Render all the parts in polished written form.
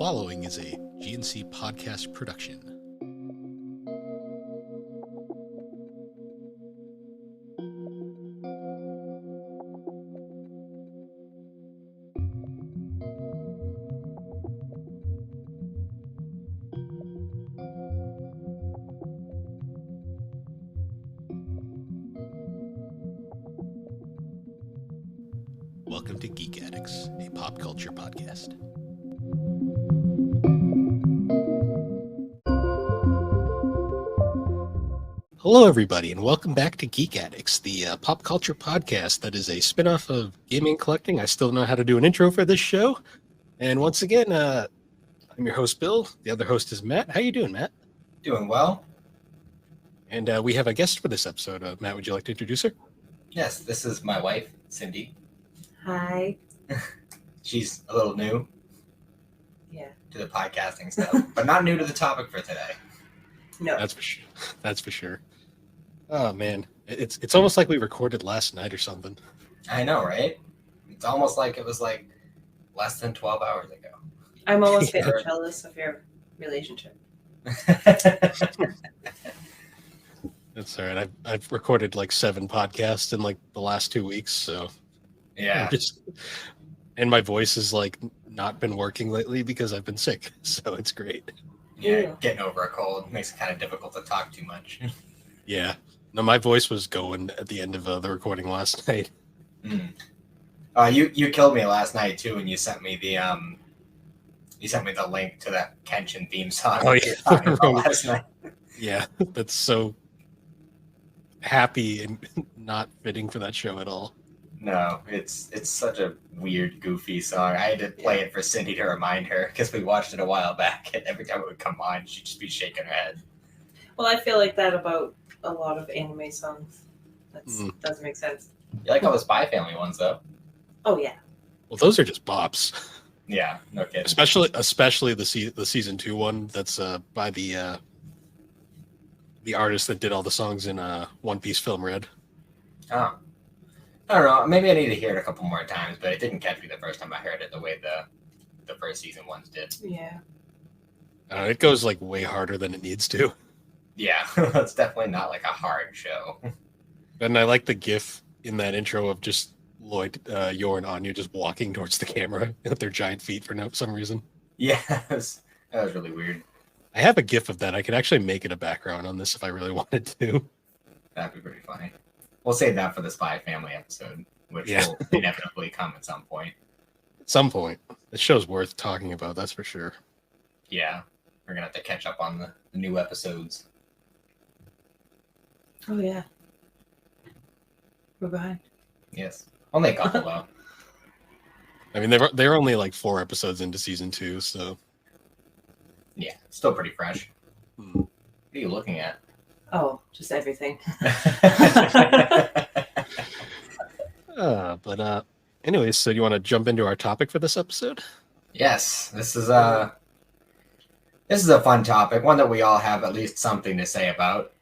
following is a GNC podcast production. Welcome to Geek Addicts, a pop culture podcast. Hello, everybody, and welcome back to Geek Addicts, the pop culture podcast that is a spinoff of Gaming Collecting. I still don't know how to do an intro for this show. And once again, I'm your host, Bill. The other host is Matt. How you doing, Matt? Doing well. And we have a guest for this episode. Matt, would you like to introduce her? Yes, this is my wife, Cyndi. Hi. She's a little new to the podcasting stuff, but not new to the topic for today. No. That's for sure. That's for sure. Oh, man. It's almost like we recorded last night or something. I know, right? It's almost like it was like less than 12 hours ago. I'm almost getting jealous of your relationship. That's all right. I've recorded like 7 podcasts in like the last 2 weeks, so Yeah. And my voice has like not been working lately because I've been sick, so it's great. Yeah, getting over a cold makes it kind of difficult to talk too much. Yeah. No, my voice was going at the end of the recording last night. You killed me last night too when you sent me the link to that Kenshin theme song. Oh yeah, last night. Yeah, that's so happy and not fitting for that show at all. No, it's such a weird, goofy song. I had to play it for Cyndi to remind her because we watched it a while back, and every time it would come on, she'd just be shaking her head. Well, I feel like that about a lot of anime songs. That doesn't make sense. You like all the Spy Family ones, though? Oh, yeah. Well, those are just bops. Yeah, no kidding. Especially the season 2 one that's by the artist that did all the songs in One Piece Film Red. Oh. I don't know. Maybe I need to hear it a couple more times, but it didn't catch me the first time I heard it the way the first season ones did. Yeah. It goes like way harder than it needs to. Yeah, it's definitely not like a hard show. And I like the GIF in that intro of just Lloyd, Yor, and Anya just walking towards the camera with their giant feet for some reason. Yes, that was really weird. I have a GIF of that. I could actually make it a background on this if I really wanted to. That'd be pretty funny. We'll save that for the Spy Family episode, which will inevitably come at some point. At some point. This show's worth talking about, that's for sure. Yeah, we're going to have to catch up on the new episodes. Oh, yeah. We're behind. Yes. Only a couple, though. I mean, they're only like 4 episodes into season 2, so... Yeah, still pretty fresh. Hmm. What are you looking at? Oh, just everything. Anyways, so you want to jump into our topic for this episode? Yes, this is a fun topic, one that we all have at least something to say about.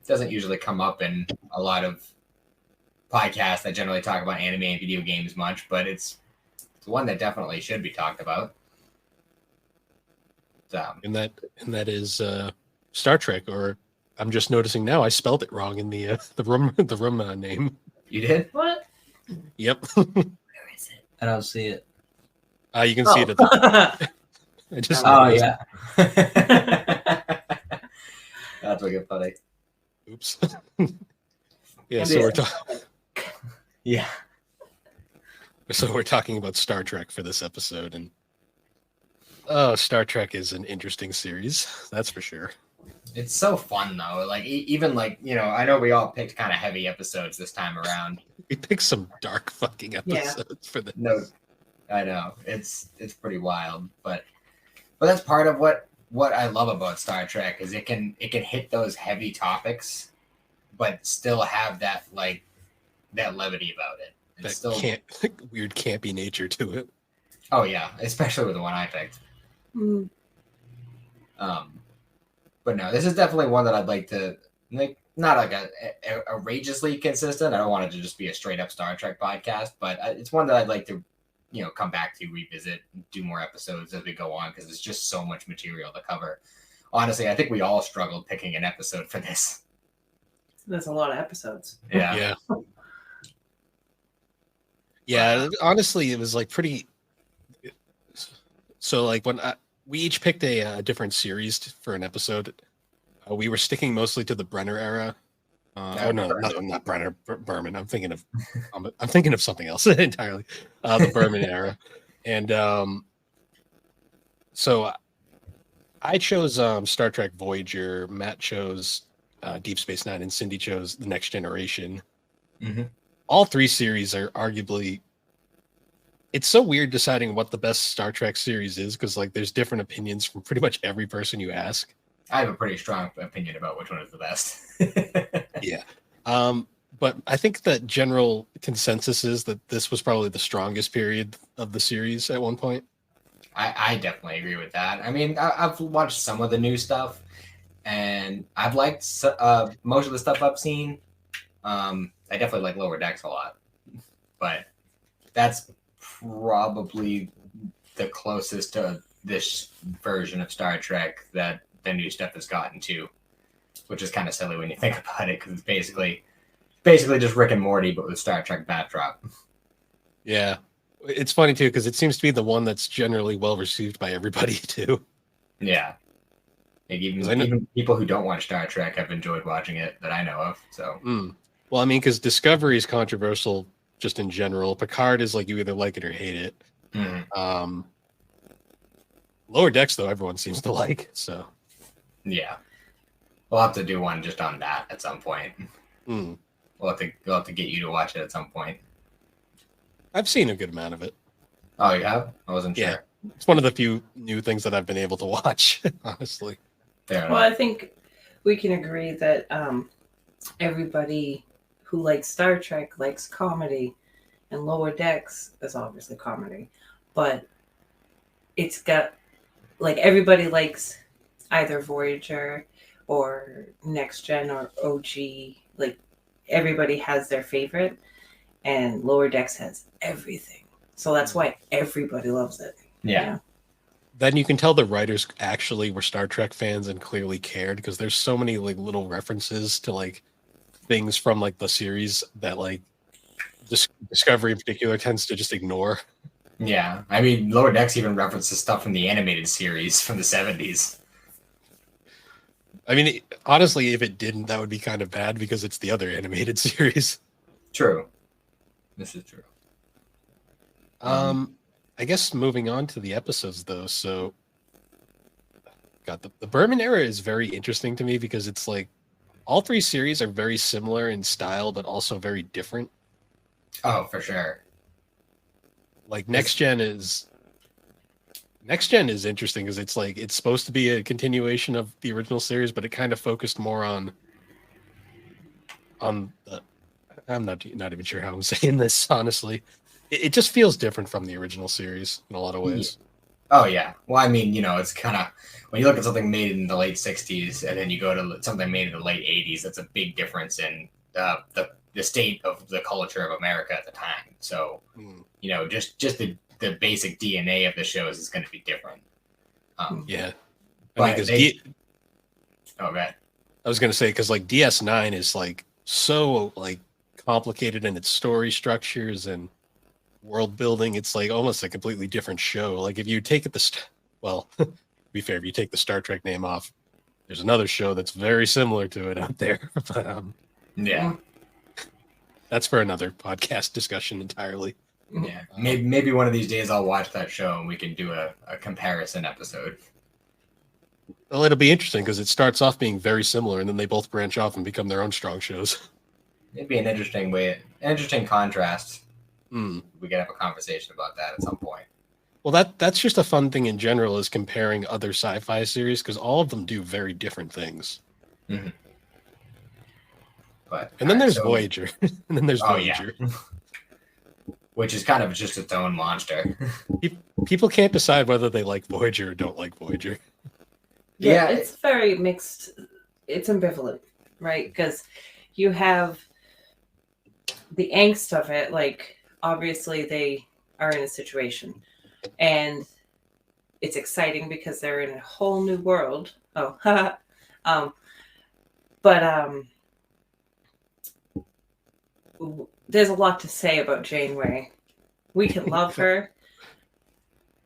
Doesn't usually come up in a lot of podcasts that generally talk about anime and video games much, but it's one that definitely should be talked about. And that is Star Trek, or I'm just noticing now I spelled it wrong in the room name. You did? What? Yep. Where is it? I don't see it. You can see it at the I just noticed. Yeah. That's wicked funny. Oops. Yeah, so we're talking. Yeah. So we're talking about Star Trek for this episode, and Star Trek is an interesting series, that's for sure. It's so fun though. Like even like, I know we all picked kind of heavy episodes this time around. We picked some dark fucking episodes for the No, I know. It's pretty wild, but that's part of what I love about Star Trek is it can hit those heavy topics but still have that levity about it. It's weird campy nature to it. Oh yeah, especially with the one I picked. But no, this is definitely one that I'd like to not like a outrageously consistent. I don't want it to just be a straight up Star Trek podcast, but it's one that I'd like to come back to, revisit, do more episodes as we go on, because there's just so much material to cover. Honestly, I think we all struggled picking an episode for this. There's a lot of episodes. Yeah. Yeah, honestly, it was like pretty. So like we each picked a different series for an episode. We were sticking mostly to the Brenner era. Not Brenner, Berman. I'm thinking of something else entirely. The Berman era, and so I chose Star Trek Voyager. Matt chose Deep Space Nine, and Cyndi chose The Next Generation. Mm-hmm. All three series are arguably. It's so weird deciding what the best Star Trek series is, because like there's different opinions from pretty much every person you ask. I have a pretty strong opinion about which one is the best. Yeah. But I think that general consensus is that this was probably the strongest period of the series at one point. I definitely agree with that. I mean, I've watched some of the new stuff, and I've liked most of the stuff I've seen. I definitely like Lower Decks a lot, but that's probably the closest to this version of Star Trek that the new stuff has gotten to, which is kind of silly when you think about it, because it's basically just Rick and Morty, but with Star Trek backdrop. Yeah. It's funny too, because it seems to be the one that's generally well received by everybody too. Yeah. Like even people who don't watch Star Trek have enjoyed watching it that I know of. So Well, I mean, because Discovery is controversial just in general. Picard is like you either like it or hate it. Mm-hmm. Lower Decks, though, everyone seems to like. So yeah, we'll have to do one just on that at some point. We'll have to get you to watch it at some point. I've seen a good amount of it. Oh, you have? I wasn't sure. It's one of the few new things that I've been able to watch, honestly. Well, I think we can agree that everybody who likes Star Trek likes comedy, and Lower Decks is obviously comedy, but it's got, like, everybody likes either Voyager or Next Gen or OG. Like, everybody has their favorite, and Lower Decks has everything. So that's why everybody loves it. Yeah. Then you can tell the writers actually were Star Trek fans and clearly cared, because there's so many like little references to like things from like the series that like Discovery in particular tends to just ignore. Yeah. I mean, Lower Decks even references stuff from the animated series from the 70s. I mean, honestly, if it didn't, that would be kind of bad, because it's the other animated series. True. This is true. I guess moving on to the episodes, though. So, God, the Berman era is very interesting to me, because it's like all three series are very similar in style, but also very different. Oh, for sure. Like Next Gen is interesting, because it's like it's supposed to be a continuation of the original series, but it kind of focused more on the. I'm not even sure how I'm saying this, honestly. It just feels different from the original series in a lot of ways. Oh, yeah. Well, I mean, it's kind of, when you look at something made in the late 60s and then you go to something made in the late 80s, that's a big difference in the state of the culture of America at the time. So, just the basic DNA of the shows is going to be different. Yeah. I mean, I was going to say, because like DS9 is like so like complicated in its story structures and world building. It's like almost a completely different show. Like if you take it to be fair, if you take the Star Trek name off, there's another show that's very similar to it out there. But yeah, that's for another podcast discussion entirely. Yeah, maybe one of these days I'll watch that show and we can do a comparison episode. Well, it'll be interesting, because it starts off being very similar, and then they both branch off and become their own strong shows. It'd be an interesting contrast. We could have a conversation about that at some point. Well, that's just a fun thing in general, is comparing other sci-fi series, because all of them do very different things. Mm-hmm. And then there's Voyager. And then there's Voyager. Yeah. Which is kind of just its own monster. People can't decide whether they like Voyager or don't like Voyager. Yeah, it's very mixed. It's ambivalent, right? Because you have the angst of it. Like, obviously, they are in a situation, and it's exciting because they're in a whole new world. Oh, but there's a lot to say about Janeway. We can love her,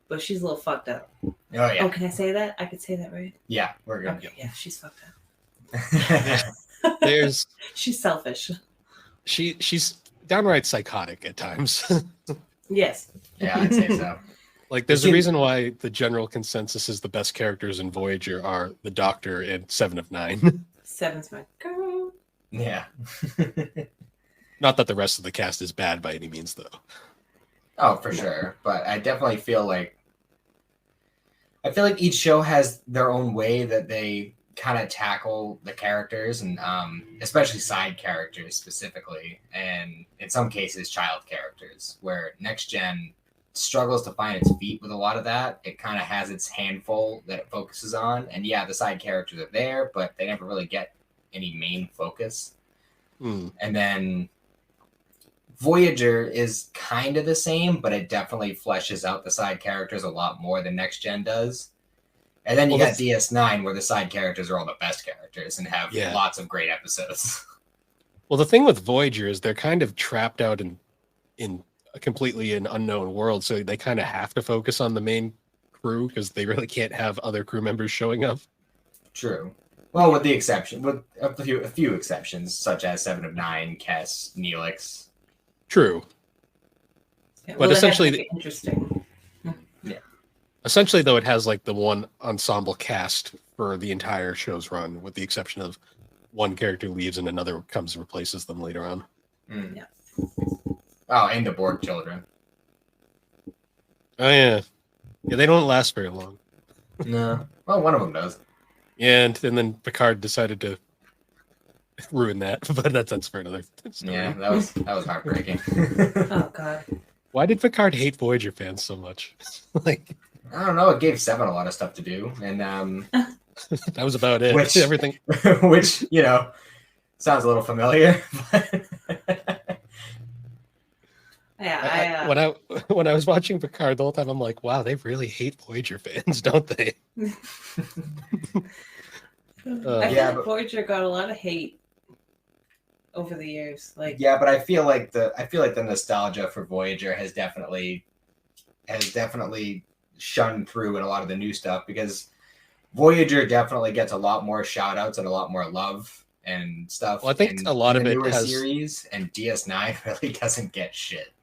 but she's a little fucked up. Oh yeah. Oh, can I say that? I could say that, right? Yeah, we're good. Okay, yeah, she's fucked up. There's She's selfish. she's downright psychotic at times. Yes. Yeah, I'd say so. Like, there's a reason why the general consensus is the best characters in Voyager are the Doctor and Seven of Nine. Seven's my girl. Yeah. Not that the rest of the cast is bad by any means, though. Oh, for sure. But I definitely feel like each show has their own way that they kind of tackle the characters, and especially side characters specifically, and in some cases child characters, where Next Gen struggles to find its feet with a lot of that. It kind of has its handful that it focuses on, and yeah, the side characters are there, but they never really get any main focus. And then Voyager is kind of the same, but it definitely fleshes out the side characters a lot more than Next Gen does. And then you got DS9, where the side characters are all the best characters and have lots of great episodes. Well, the thing with Voyager is they're kind of trapped out in a completely an unknown world, so they kind of have to focus on the main crew because they really can't have other crew members showing up. True. Well, with a few exceptions, such as Seven of Nine, Kess, Neelix. True. Yeah, But essentially, interesting. Yeah. Essentially, though, it has like the one ensemble cast for the entire show's run, with the exception of one character leaves and another comes and replaces them later on. Yeah. Oh, and the Borg children. Oh yeah, they don't last very long. No. Well, one of them does. Yeah, and then Picard decided to ruin that, but that's for another story. Yeah, that was heartbreaking. Oh god. Why did Picard hate Voyager fans so much? Like, I don't know. It gave Seven a lot of stuff to do, and that was about it. Which- Everything. which sounds a little familiar. Yeah, When I was watching Picard the whole time, I'm like, wow, they really hate Voyager fans, don't they? I feel Yeah, like Voyager got a lot of hate over the years. Like, Yeah, but I feel like the nostalgia for Voyager has definitely shunned through in a lot of the new stuff, because Voyager definitely gets a lot more shout outs and a lot more love and stuff. Well, I think a lot of the it newer has series, and DS9 really doesn't get shit.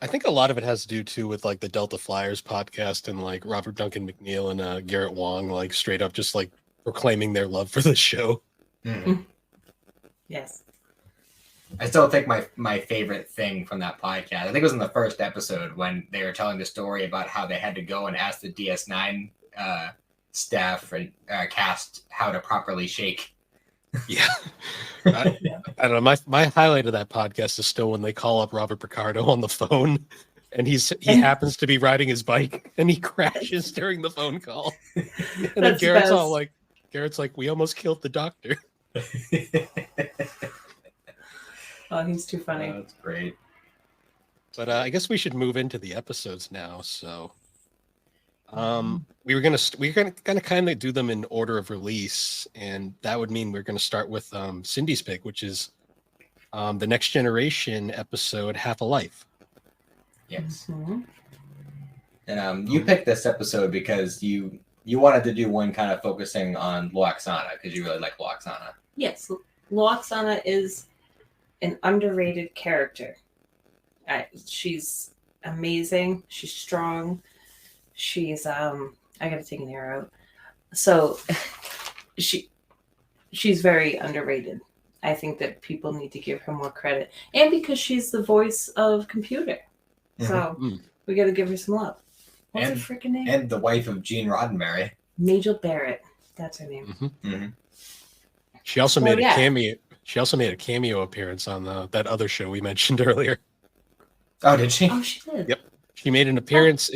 I think a lot of it has to do too with like the Delta Flyers podcast and like Robert Duncan McNeil and Garrett Wong, like straight up just like proclaiming their love for the show. Mm. yes. I still think my favorite thing from that podcast, I think it was in the first episode when they were telling the story about how they had to go and ask the DS9 staff and cast how to properly shake. Yeah. I don't know. My highlight of that podcast is still when they call up Robert Picardo on the phone, and he happens to be riding his bike and he crashes during the phone call. And then That's Garrett's like, we almost killed the doctor. Oh, he's too funny. That's great. But I guess we should move into the episodes now. So, we're gonna kind of do them in order of release, and that would mean we're gonna start with Cindy's pick, which is the Next Generation episode, Half a Life. Yes. Mm-hmm. And you picked this episode because you wanted to do one kind of focusing on Loaxana, because you really like Loaxana. Yes, Loaxana is an underrated character. She's amazing. She's strong. She's I gotta take an air out. So she's very underrated. I think that people need to give her more credit, and because she's the voice of computer, so we gotta give her some love. What's her freaking name? And the wife of Gene Roddenberry. Majel Barrett. That's her name. Mm-hmm. Mm-hmm. She also made a cameo. She also made a cameo appearance on that other show we mentioned earlier. Oh, did she? Oh, she did. Yep. She made an appearance.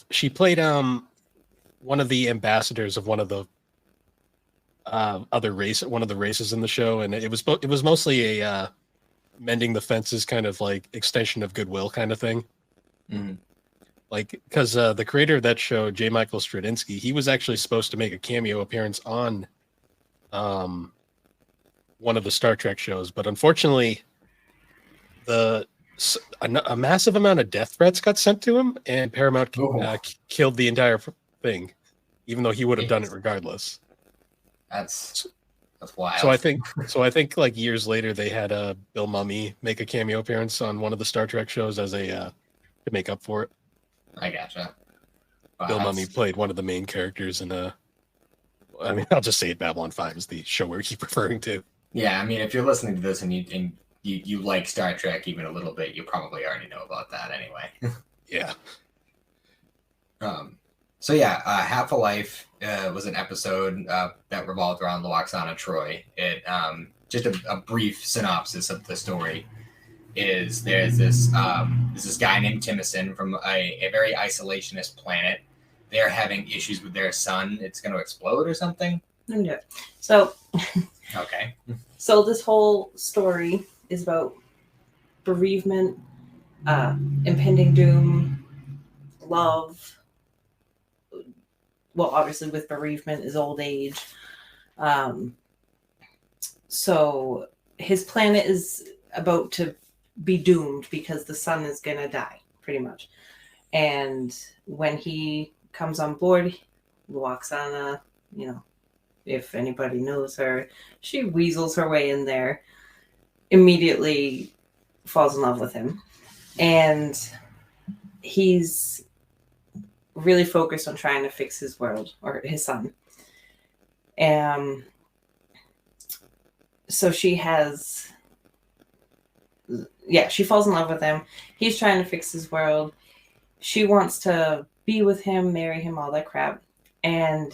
She played one of the ambassadors of one of the one of the races in the show, and it was mostly a mending the fences kind of like extension of goodwill kind of thing. Mhm. Like, because the creator of that show, J. Michael Straczynski, he was actually supposed to make a cameo appearance on one of the Star Trek shows, but unfortunately, a massive amount of death threats got sent to him, and Paramount Oh. killed the entire thing, even though he would have done it regardless. That's wild. So I think like years later, they had Bill Mummy make a cameo appearance on one of the Star Trek shows as a to make up for it. I gotcha. Wow, Bill Mummy played one of the main characters in I mean, I'll just say it. Babylon 5 is the show we keep referring to. Yeah, I mean, if you're listening to this and you like Star Trek even a little bit, you probably already know about that anyway. Yeah. So yeah, Half a Life was an episode that revolved around Loaxana Troy. It just a brief synopsis of the story is there's this guy named Timothy from a very isolationist planet. They're having issues with their sun. It's going to explode or something. Yeah. So Okay. So this whole story is about bereavement, impending doom, love. Well, obviously with bereavement is old age. So his planet is about to be doomed because the sun is going to die, pretty much. And when he comes on board, Loaxana, if anybody knows her, she weasels her way in there, immediately falls in love with him. And he's really focused on trying to fix his world, or his son. So she falls in love with him. He's trying to fix his world. She wants to be with him, marry him, all that crap. And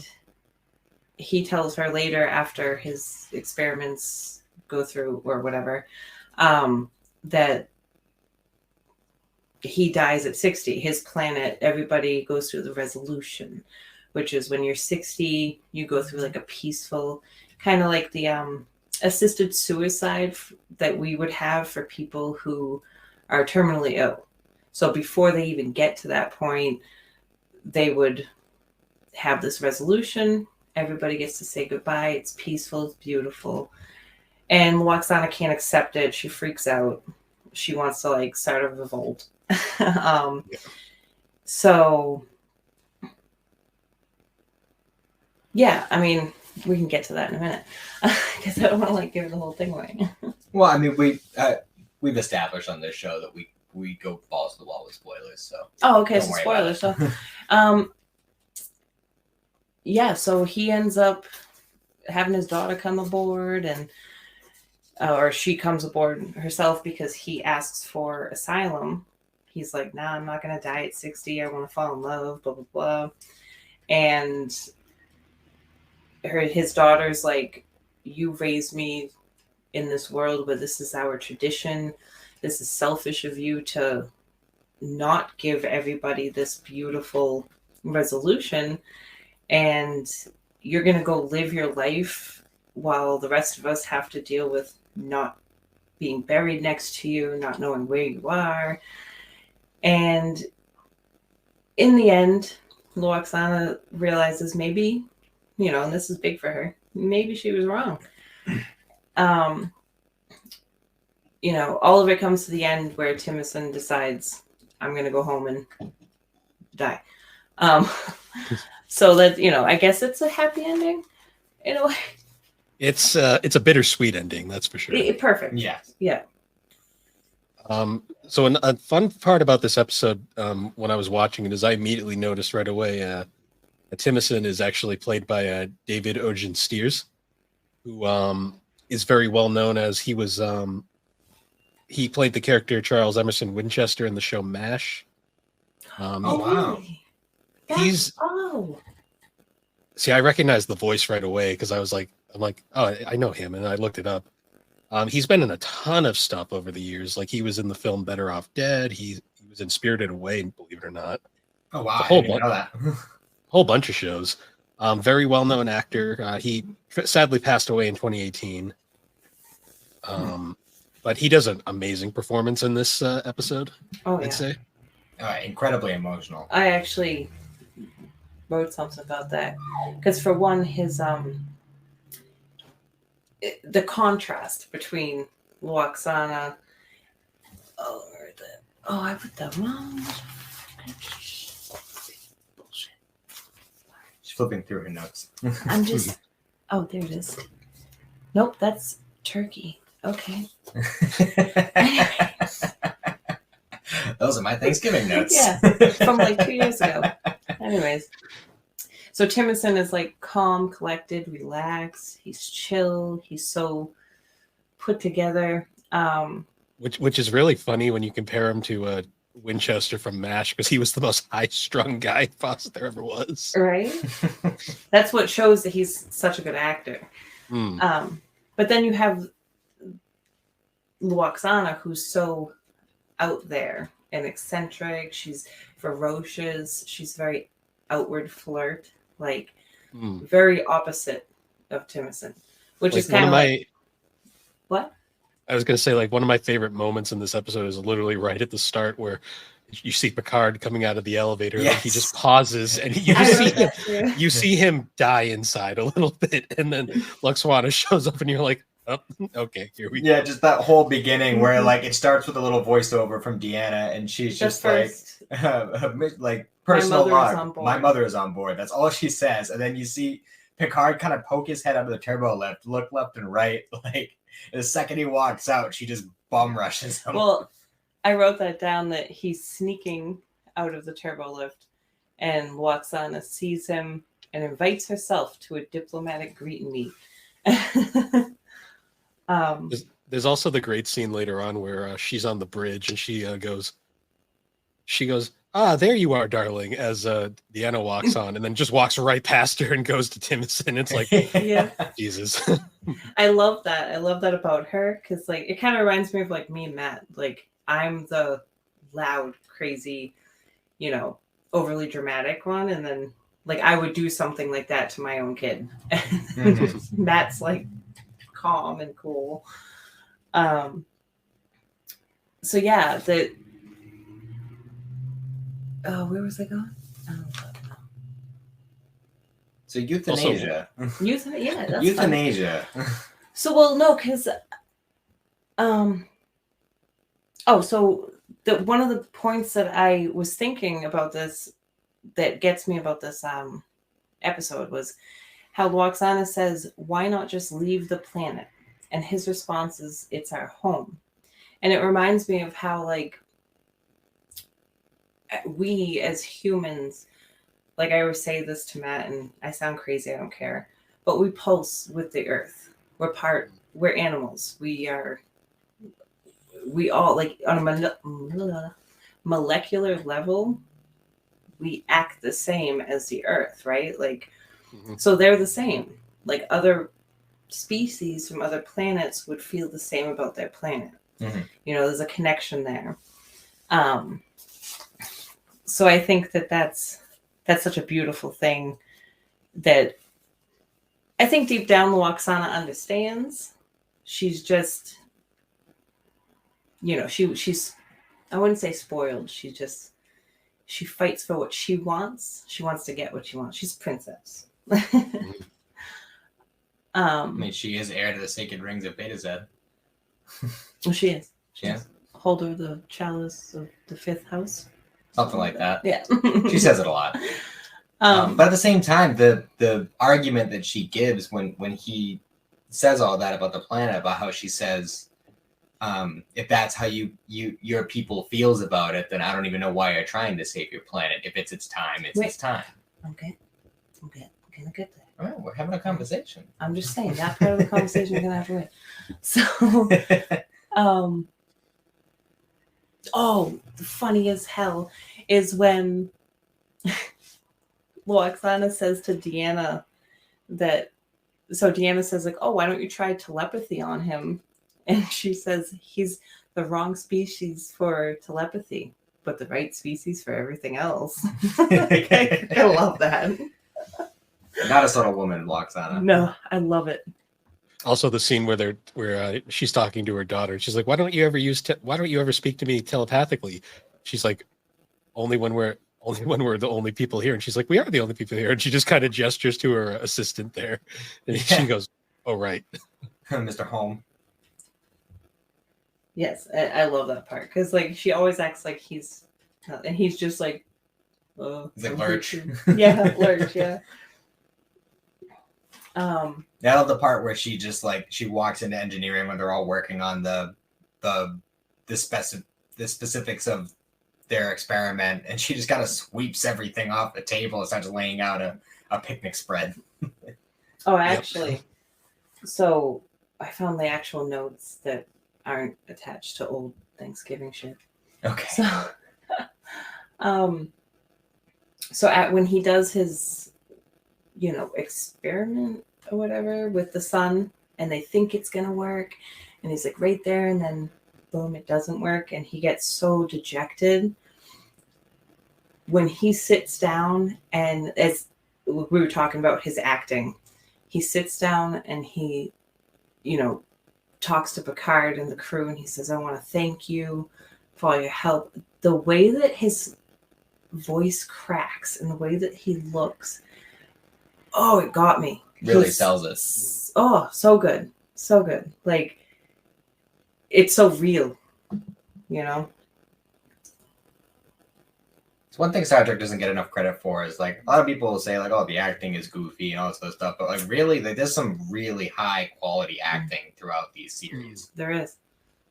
he tells her later, after his experiments go through or whatever, that he dies at 60. His planet, everybody goes through the resolution, which is when you're 60, you go through like a peaceful, kind of like the assisted suicide that we would have for people who are terminally ill. So before they even get to that point, they would have this resolution. Everybody gets to say goodbye. It's peaceful. It's beautiful. And Loaxana can't accept it. She freaks out. She wants to start a revolt. So yeah, I mean, we can get to that in a minute because I don't want to give the whole thing away. Well, I mean, we've established on this show that we go balls to the wall with spoilers. So okay, so spoilers. So yeah, so he ends up having his daughter come aboard, and or she comes aboard herself because he asks for asylum. He's like, nah, I'm not going to die at 60. I want to fall in love, blah, blah, blah. And his daughter's like, you raised me in this world where this is our tradition. This is selfish of you to not give everybody this beautiful resolution. And you're going to go live your life while the rest of us have to deal with not being buried next to you, not knowing where you are. And in the end, Loaxana realizes maybe, and this is big for her, maybe she was wrong. All of it comes to the end where Timothy decides, I'm going to go home and die. So that, I guess it's a happy ending in a way. It's a bittersweet ending, that's for sure. Perfect. Yeah. Yeah. So a fun part about this episode, when I was watching it, is I immediately noticed right away Timothy is actually played by David Ogen Steers, who is very well known as he played the character Charles Emerson Winchester in the show MASH. Wow. See, I recognized the voice right away because I'm like, oh, I know him, and I looked it up. He's been in a ton of stuff over the years. Like he was in the film Better Off Dead. He was in Spirited Away, believe it or not. Oh wow, I didn't know that. Whole bunch of shows. Very well known actor. He sadly passed away in 2018. But he does an amazing performance in this episode. Oh, I'd say. Incredibly emotional. I actually wrote something about that because for one, his the contrast between Luoxana. I put the wrong. Bullshit. She's flipping through her notes. I'm just. Oh, there it is. Nope, that's turkey. Okay. Those are my Thanksgiving notes. Yeah, from like 2 years ago. Anyways, so Timothy is like calm, collected, relaxed. He's chill. He's so put together. Which is really funny when you compare him to Winchester from MASH, because he was the most high-strung guy Foster ever was. Right? That's what shows that he's such a good actor. But then you have Luoxana, who's so out there and eccentric. She's ferocious. She's very outward flirt, like very opposite of Timothy, which like is kind of like what? I was going to say, like, one of my favorite moments in this episode is literally right at the start where you see Picard coming out of the elevator. Yes. Like, he just pauses and you see him die inside a little bit. And then Luxwana shows up and you're like, oh, okay, here we go. Yeah, just that whole beginning where like it starts with a little voiceover from Deanna and she's just like personal log. My mother is on board. That's all she says. And then you see Picard kind of poke his head out of the turbo lift, look left and right, like. The second he walks out, she just bum rushes him. Well, I wrote that down that he's sneaking out of the turbo lift and Luoxana sees him and invites herself to a diplomatic greet and meet. There's also the great scene later on where she's on the bridge and she goes, there you are, darling, as Deanna walks on and then just walks right past her and goes to Timothy. It's like, yeah, Jesus. I love that. I love that about her because like it kind of reminds me of like me and Matt. Like I'm the loud, crazy, overly dramatic one, and then like I would do something like that to my own kid. Matt's like calm and cool. So yeah, where was I going? So euthanasia. Yeah, that's euthanasia. So, well, no, because, so one of the points that I was thinking about this, that gets me about this episode, was how Luoxana says, "Why not just leave the planet?" And his response is, "It's our home." And it reminds me of how, like, we as humans, like I always say this to Matt, and I sound crazy, I don't care, but we pulse with the earth. We're animals. We all, like, on a molecular level, we act the same as the earth, right? Like, so they're the same. Like, other species from other planets would feel the same about their planet. There's a connection there. So I think that's such a beautiful thing that I think deep down Luoxana understands. She's just, she's, I wouldn't say spoiled. She fights for what she wants. She wants to get what she wants. She's a princess. I mean, she is heir to the sacred rings of Beta Z. Well, she is. Yeah. Holder of the chalice of the fifth house. Something like that. Yeah. She says it a lot. But at the same time, the argument that she gives when he says all that about the planet, about how she says, if that's how your people feels about it, then I don't even know why you're trying to save your planet. If it's its time, its time. Okay. I'm gonna get there. All right, we're having a conversation. I'm just saying that part of the conversation we're gonna have to wait. So, the funny as hell is when Luoxana says to Deanna Deanna says, like, "Oh, why don't you try telepathy on him?" And she says, "He's the wrong species for telepathy, but the right species for everything else." I love that. Not a subtle woman, Luoxana. No, I love it. Also, the scene where she's talking to her daughter. She's like, "Why don't you ever speak to me telepathically?" She's like, only when we're the only people here. And she's like, we are the only people here. And she just kind of gestures to her assistant there. And she goes, oh, right. Mr. Home. Yes, I love that part because like she always acts like he's, and he's just like, he's like Lurch. Yeah, Lurch. Yeah. I love the part where she just like she walks into engineering when they're all working on the specifics of their experiment, and she just kind of sweeps everything off the table and starts laying out a picnic spread. Oh, actually, so I found the actual notes that aren't attached to old Thanksgiving shit. Okay. So when he does his, experiment or whatever with the sun, and they think it's gonna work, and he's like right there, and then boom, it doesn't work, and he gets so dejected. When he sits down, and as we were talking about his acting, he sits down and he, talks to Picard and the crew, and he says, I want to thank you for all your help. The way that his voice cracks and the way that he looks, it got me. Really sells it. Oh, so good. So good. Like, it's so real, It's one thing Star Trek doesn't get enough credit for is like a lot of people will say like, oh, the acting is goofy and all this other stuff, but like really, like there's some really high quality acting throughout these series. There is.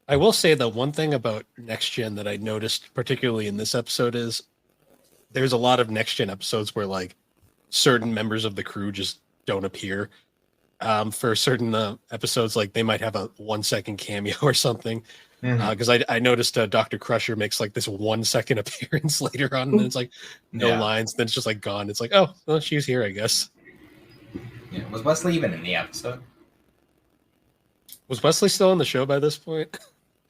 I will say that one thing about Next Gen that I noticed, particularly in this episode, is there's a lot of Next Gen episodes where like certain members of the crew just don't appear. For certain episodes, like they might have a 1 second cameo or something. Because I noticed Dr. Crusher makes like this 1 second appearance later on, and then it's like no lines. Then it's just like gone. It's like, oh, well, she's here, I guess. Yeah. Was Wesley even in the episode? Was Wesley still on the show by this point?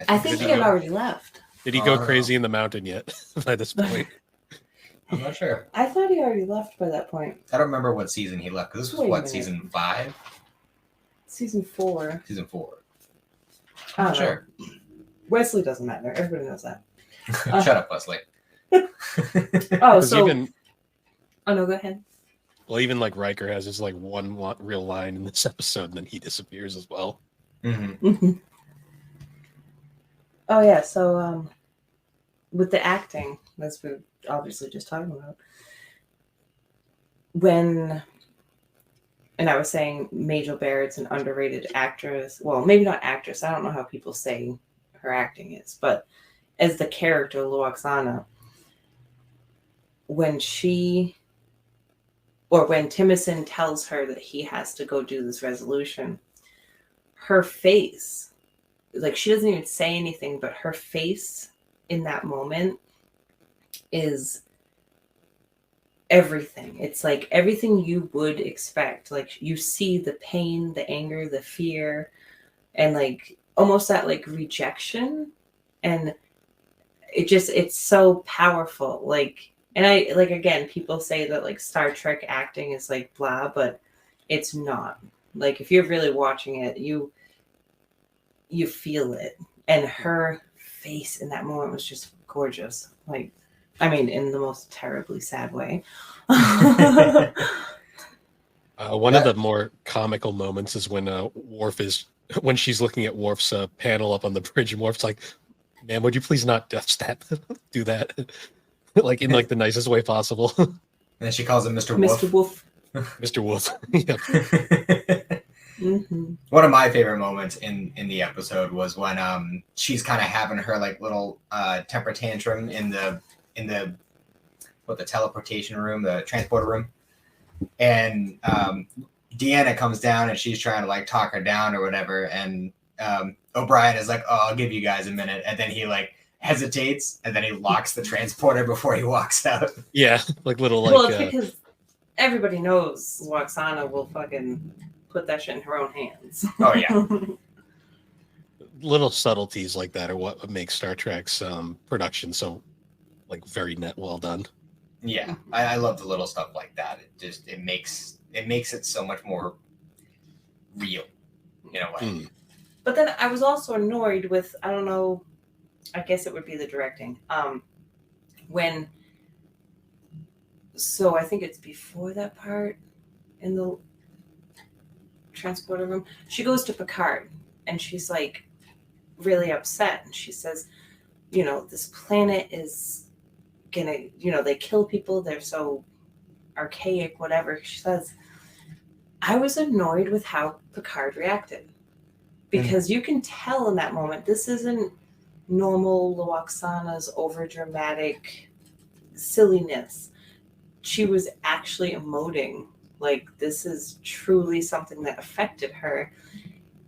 I think he had already left. Did he go crazy in the mountain yet by this point? I'm not sure. I thought he already left by that point. I don't remember what season he left, because this was what, season 5? Season 4. Season 4. I'm not sure. Wesley doesn't matter. Everybody knows that. Shut up, Wesley. Oh, so... Oh, no, go ahead. Well, even like Riker has his like one real line in this episode, and then he disappears as well. Mm-hmm. Oh, yeah, so with the acting, as we were obviously just talking about, and I was saying Majel Barrett's an underrated actress. Well, maybe not actress. I don't know how people say her acting is, but as the character Loxana, when Timothy tells her that he has to go do this resolution, her face, like she doesn't even say anything, but her face in that moment is everything. It's like everything you would expect. Like you see the pain, the anger, the fear, and like almost that like rejection. And it's so powerful. Like, and I like, again, people say that like Star Trek acting is like blah, but it's not. Like if you're really watching it, you feel it. And her face in that moment was just gorgeous. Like, I mean, in the most terribly sad way. One of the more comical moments is when when she's looking at Worf's panel up on the bridge, and Worf's like, "Man, would you please not touch that? Do that, like in like the nicest way possible." And then she calls him Mr. Wolf. Mr. Wolf. Mr. Wolf. Yeah. Mm-hmm. One of my favorite moments in the episode was when she's kind of having her like little temper tantrum in the teleportation room, the transporter room, and Deanna comes down and she's trying to like talk her down or whatever, and O'Brien is like, "Oh, I'll give you guys a minute," and then he like hesitates and then he locks the transporter before he walks out. Yeah, like little like. Well, it's because everybody knows Loxana will fucking put that shit in her own hands. Oh yeah. Little subtleties like that are what makes Star Trek's production so like very well done. Yeah, I love the little stuff like that. It makes it so much more real in a way. But then I was also annoyed with, I don't know, I guess it would be the directing. When So I think it's before that part in the transporter room. She goes to Picard and she's like really upset. And she says, this planet is gonna, they kill people. They're so archaic, whatever. She says, I was annoyed with how Picard reacted because you can tell in that moment, this isn't normal Loaxana's overdramatic silliness. She was actually emoting like this is truly something that affected her.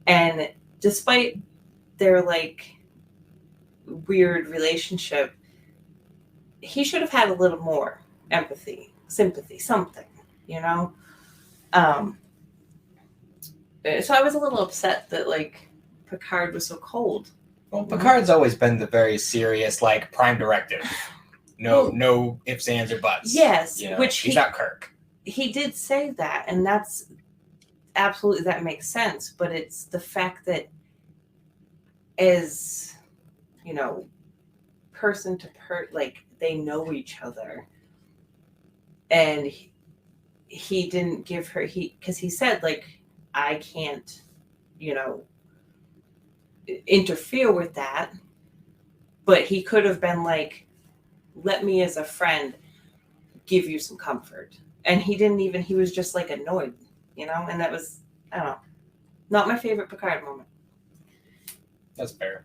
And despite their like weird relationship, he should have had a little more empathy, sympathy, something, you know? So I was a little upset that like Picard was so cold. Well, Picard's always been the very serious, like, prime directive. No ifs, ands, or buts. Yes, which he's not Kirk. He did say that, and that's absolutely, that makes sense. But it's the fact that as, person to like they know each other, and he didn't give her, because he said like, I can't, interfere with that. But he could have been like, let me as a friend give you some comfort. And he didn't even, he was just like annoyed, and that was, I don't know, not my favorite Picard moment. That's fair.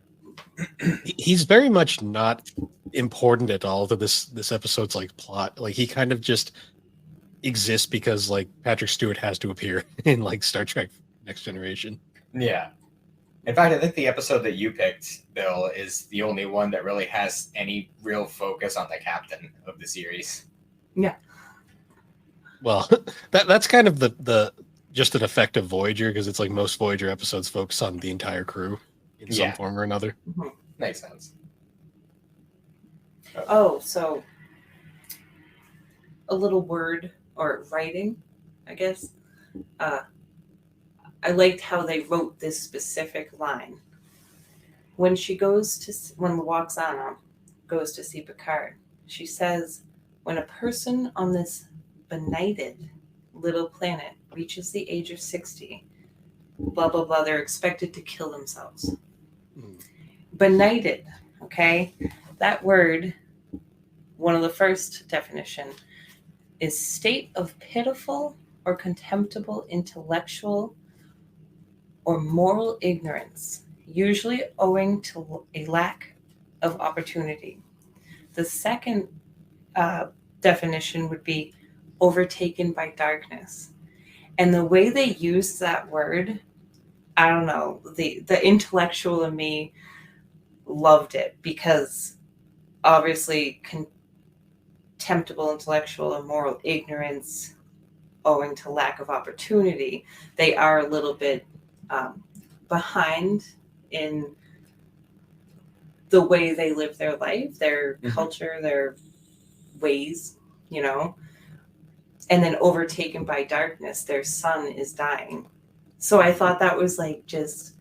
He's very much not important at all to this episode's like plot. Like he kind of just exists because like Patrick Stewart has to appear in like Star Trek Next Generation. Yeah. In fact, I think the episode that you picked, Bill, is the only one that really has any real focus on the captain of the series. Yeah. Well, that's kind of the just an effect of Voyager, because it's like most Voyager episodes focus on the entire crew in some form or another. Mm-hmm. Makes sense. Oh, so a little word or writing, I guess. I liked how they wrote this specific line. When Loaxana goes to see Picard, she says, when a person on this benighted little planet reaches the age of 60, blah, blah, blah, they're expected to kill themselves. Benighted, okay? That word, one of the first definition, is state of pitiful or contemptible intellectual or moral ignorance, usually owing to a lack of opportunity. The second definition would be overtaken by darkness. And the way they use that word, I don't know, the intellectual in me loved it, because obviously contemptible intellectual and moral ignorance owing to lack of opportunity, they are a little bit behind in the way they live their life, their culture, their ways, and then overtaken by darkness, their sun is dying. So I thought that was like just,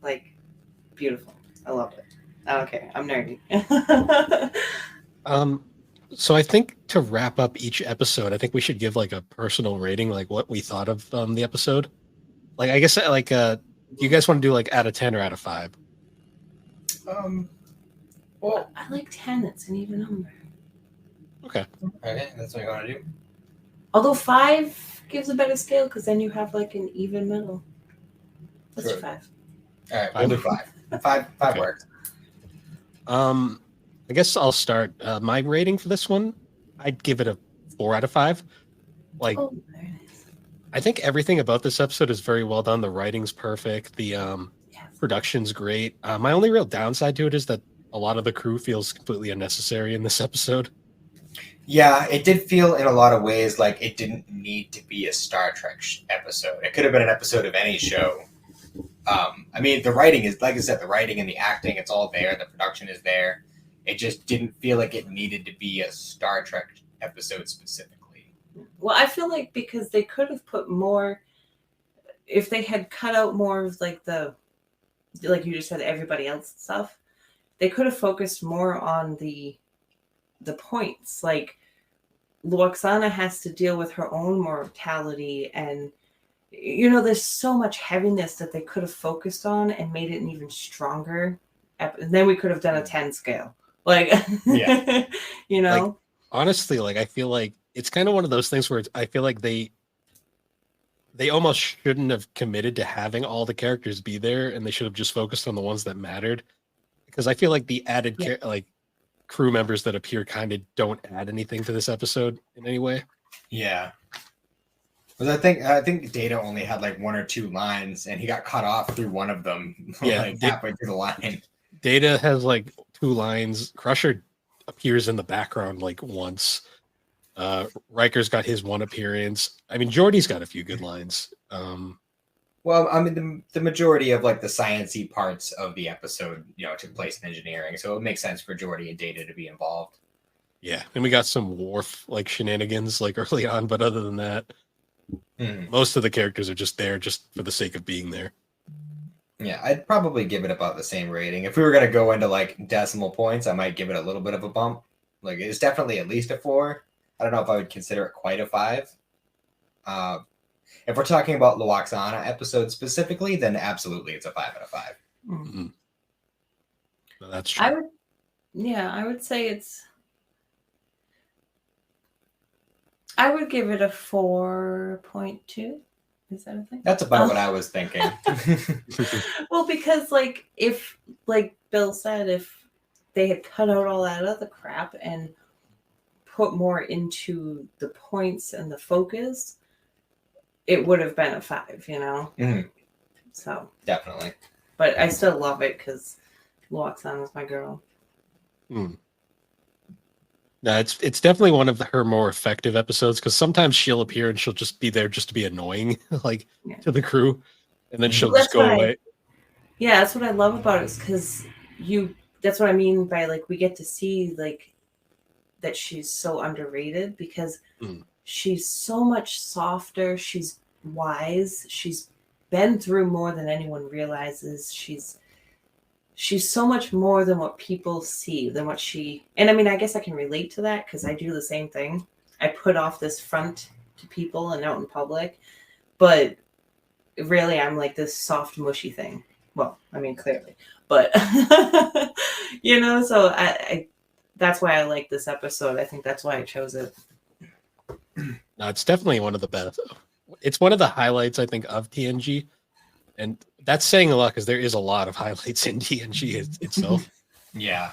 like beautiful. I loved it. Okay, I'm nerdy. So I think to wrap up each episode, I think we should give like a personal rating, like what we thought of the episode. Like, I guess, like, do you guys want to do like out of 10 or out of 5? Well, I like 10. It's an even number. Okay, that's what you want to do. Although 5 gives a better scale, because then you have like an even middle. Let's do 5. All right, we'll do 5. 5 Okay. works. I guess I'll start. My rating for this one, I'd give it a 4 out of 5. Like, very nice. I think everything about this episode is very well done. The writing's perfect. The production's great. My only real downside to it is that a lot of the crew feels completely unnecessary in this episode. Yeah, it did feel in a lot of ways like it didn't need to be a Star Trek episode. It could have been an episode of any show. I mean, the writing is, like I said, the writing and the acting, it's all there. The production is there. It just didn't feel like it needed to be a Star Trek episode specifically. Well, I feel like because they could have put more, if they had cut out more of like like you just said, everybody else stuff, they could have focused more on the points. Like Luoxana has to deal with her own mortality, and there's so much heaviness that they could have focused on and made it an even stronger. And then we could have done a 10 scale, like, Yeah. Like, honestly, like I feel like it's kind of one of those things where I feel like they almost shouldn't have committed to having all the characters be there, and they should have just focused on the ones that mattered. Because I feel like the added like crew members that appear kind of don't add anything to this episode in any way. Yeah. Because I think Data only had like 1 or 2 lines, and he got cut off through one of them. Yeah, like halfway through the line. Data has like 2 lines. Crusher appears in the background like once. Riker's got his 1 appearance. I mean, Geordi's got a few good lines. Well, I mean, the majority of like the science-y parts of the episode, took place in engineering, so it makes sense for Geordi and Data to be involved. Yeah, and we got some Worf like shenanigans like early on, but other than that, most of the characters are just there just for the sake of being there. Yeah, I'd probably give it about the same rating. If we were going to go into like decimal points, I might give it a little bit of a bump. Like, it's definitely at least a 4. I don't know if I would consider it quite a 5. If we're talking about Luoxana episode specifically, then absolutely it's a 5 out of 5. Mm-hmm. No, that's true. I would say I would give it a 4.2. Is that a thing? That's about what I was thinking. Well, because if Bill said, if they had cut out all that other crap and put more into the points and the focus, it would have been a 5, Mm-hmm. So definitely. But I still love it because Luoxana is my girl. No, it's definitely one of her more effective episodes, because sometimes she'll appear and she'll just be there just to be annoying, to the crew, and then she'll just go away. Yeah, that's what I love about it, because that's what I mean by we get to see that she's so underrated, because she's so much softer. She's wise. She's been through more than anyone realizes. She's so much more than what people see, than what and I mean, I guess I can relate to that because I do the same thing. I put off this front to people and out in public, but really I'm like this soft, mushy thing. Well, I mean, clearly, but so I that's why I like this episode. I think that's why I chose it. No, it's definitely one of the best. It's one of the highlights, I think, of TNG. And that's saying a lot, because there is a lot of highlights in TNG itself. Yeah.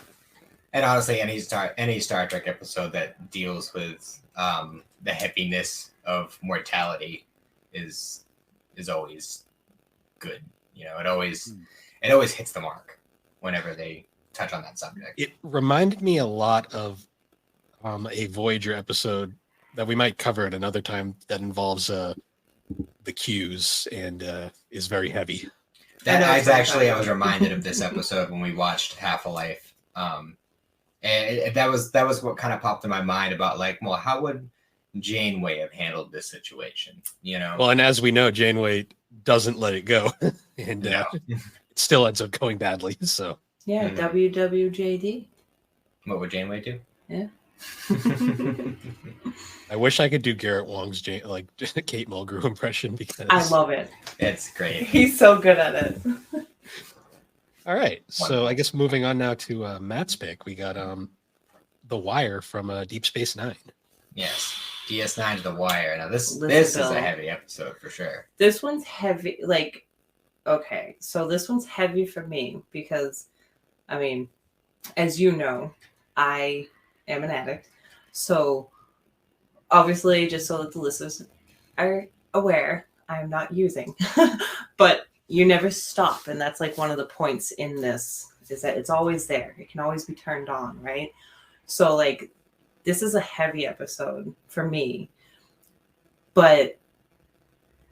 And honestly, any Star Trek episode that deals with the heaviness of mortality is always good. It always hits the mark whenever they touch on that subject. It reminded me a lot of a Voyager episode that we might cover at another time that involves the Qs and is very heavy. I was reminded of this episode when we watched Half a Life, and that was what kind of popped in my mind about how would Janeway have handled this situation? Well, and as we know, Janeway doesn't let it go, and it still ends up going badly. So yeah, WWJD. What would Janeway do? Yeah. I wish I could do Garrett Wong's Kate Mulgrew impression, because I love it. It's great. He's so good at it. All right, so I guess moving on now to Matt's pick, we got The Wire from Deep Space Nine. Yes, DS9's The Wire. Now this is a heavy episode for sure. This one's heavy. Okay, so this one's heavy for me because, I mean, as you know, I am an addict. So obviously, just so that the listeners are aware, I'm not using. But you never stop. And that's one of the points in this, is that it's always there. It can always be turned on, right? So this is a heavy episode for me. But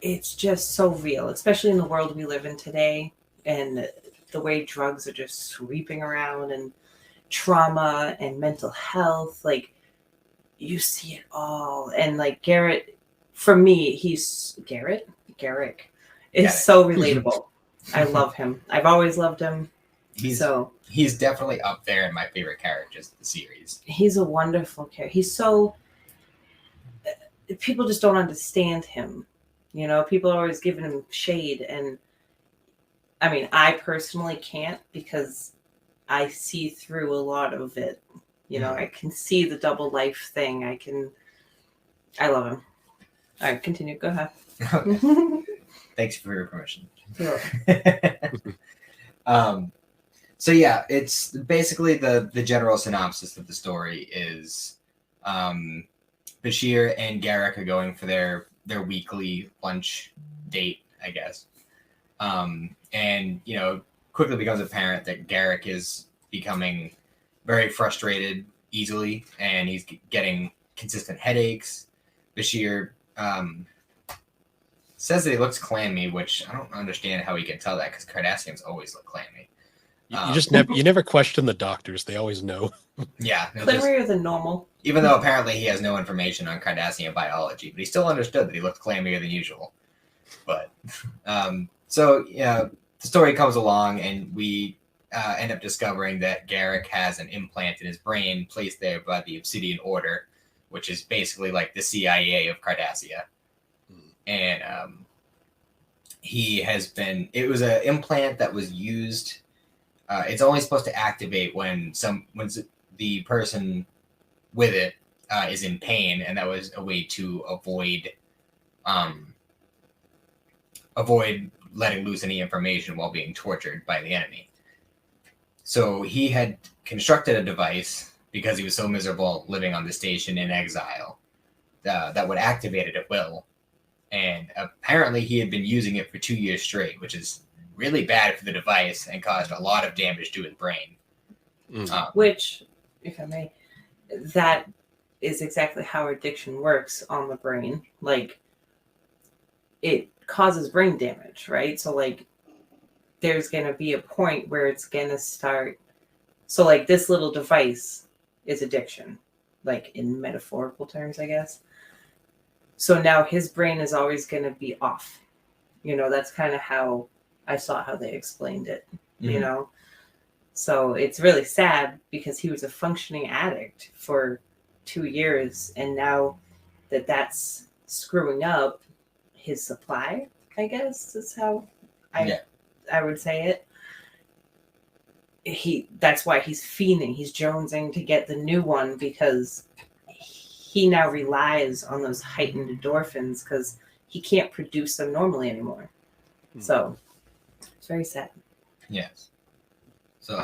it's just so real, especially in the world we live in today, and the way drugs are just sweeping around, and trauma and mental health. You see it all. And Garrett, for me, Garrick is so relatable. I love him. I've always loved him. He's definitely up there in my favorite characters of the series. He's a wonderful character. He's so people just don't understand him. You know, people are always giving him shade, and I mean, I personally can't because I see through a lot of it. You know, I can see the double life thing. I love him. All right, continue. Go ahead. Okay. Thanks for your permission. So yeah, it's basically the general synopsis of the story is Bashir and Garrick are going for their weekly lunch date, I guess. And you know, quickly becomes apparent that Garrick is becoming very frustrated easily, and he's getting consistent headaches. Bashir says that he looks clammy, which I don't understand how he can tell that because Cardassians always look clammy. You never question the doctors; they always know. Yeah, Clammerier than normal. Even though apparently he has no information on Cardassian biology, but he still understood that he looked clammier than usual. But so yeah, the story comes along, and we end up discovering that Garrick has an implant in his brain placed there by the Obsidian Order, which is basically like the CIA of Cardassia. And it was an implant that was used. It's only supposed to activate when the person with it is in pain, and that was a way to avoid letting loose any information while being tortured by the enemy. So he had constructed a device because he was so miserable living on the station in exile that would activate it at will. And apparently he had been using it for 2 years straight, which is really bad for the device and caused a lot of damage to his brain. Which, if I may, that is exactly how addiction works on the brain. Like, it causes brain damage, right? So, like, there's going to be a point where it's going to start. So, like, this little device is addiction, like, in metaphorical terms, I guess. So now his brain is always going to be off. You know, that's kind of how I saw how they explained it, you know? So it's really sad because he was a functioning addict for 2 years. And now that's screwing up his supply, I guess is how I would say it. That's why he's fiending. He's jonesing to get the new one because he now relies on those heightened endorphins because he can't produce them normally anymore. So it's very sad. Yes. So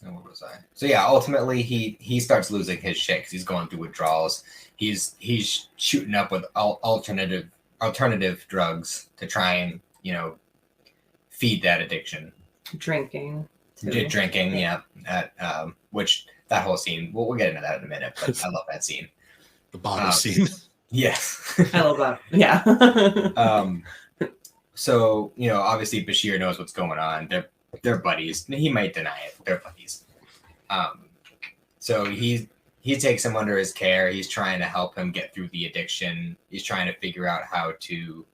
where was I? So yeah, ultimately he starts losing his shit because he's going through withdrawals. He's shooting up with alternative drugs to try and, you know, feed that addiction. Drinking. Drinking, yeah. Which that whole scene, we'll get into that in a minute, but I love that scene. The bottle scene. Yes. I love that. Yeah. So, you know, obviously Bashir knows what's going on. They're buddies. He might deny it. They're buddies. So he takes him under his care. He's trying to help him get through the addiction. He's trying to figure out how to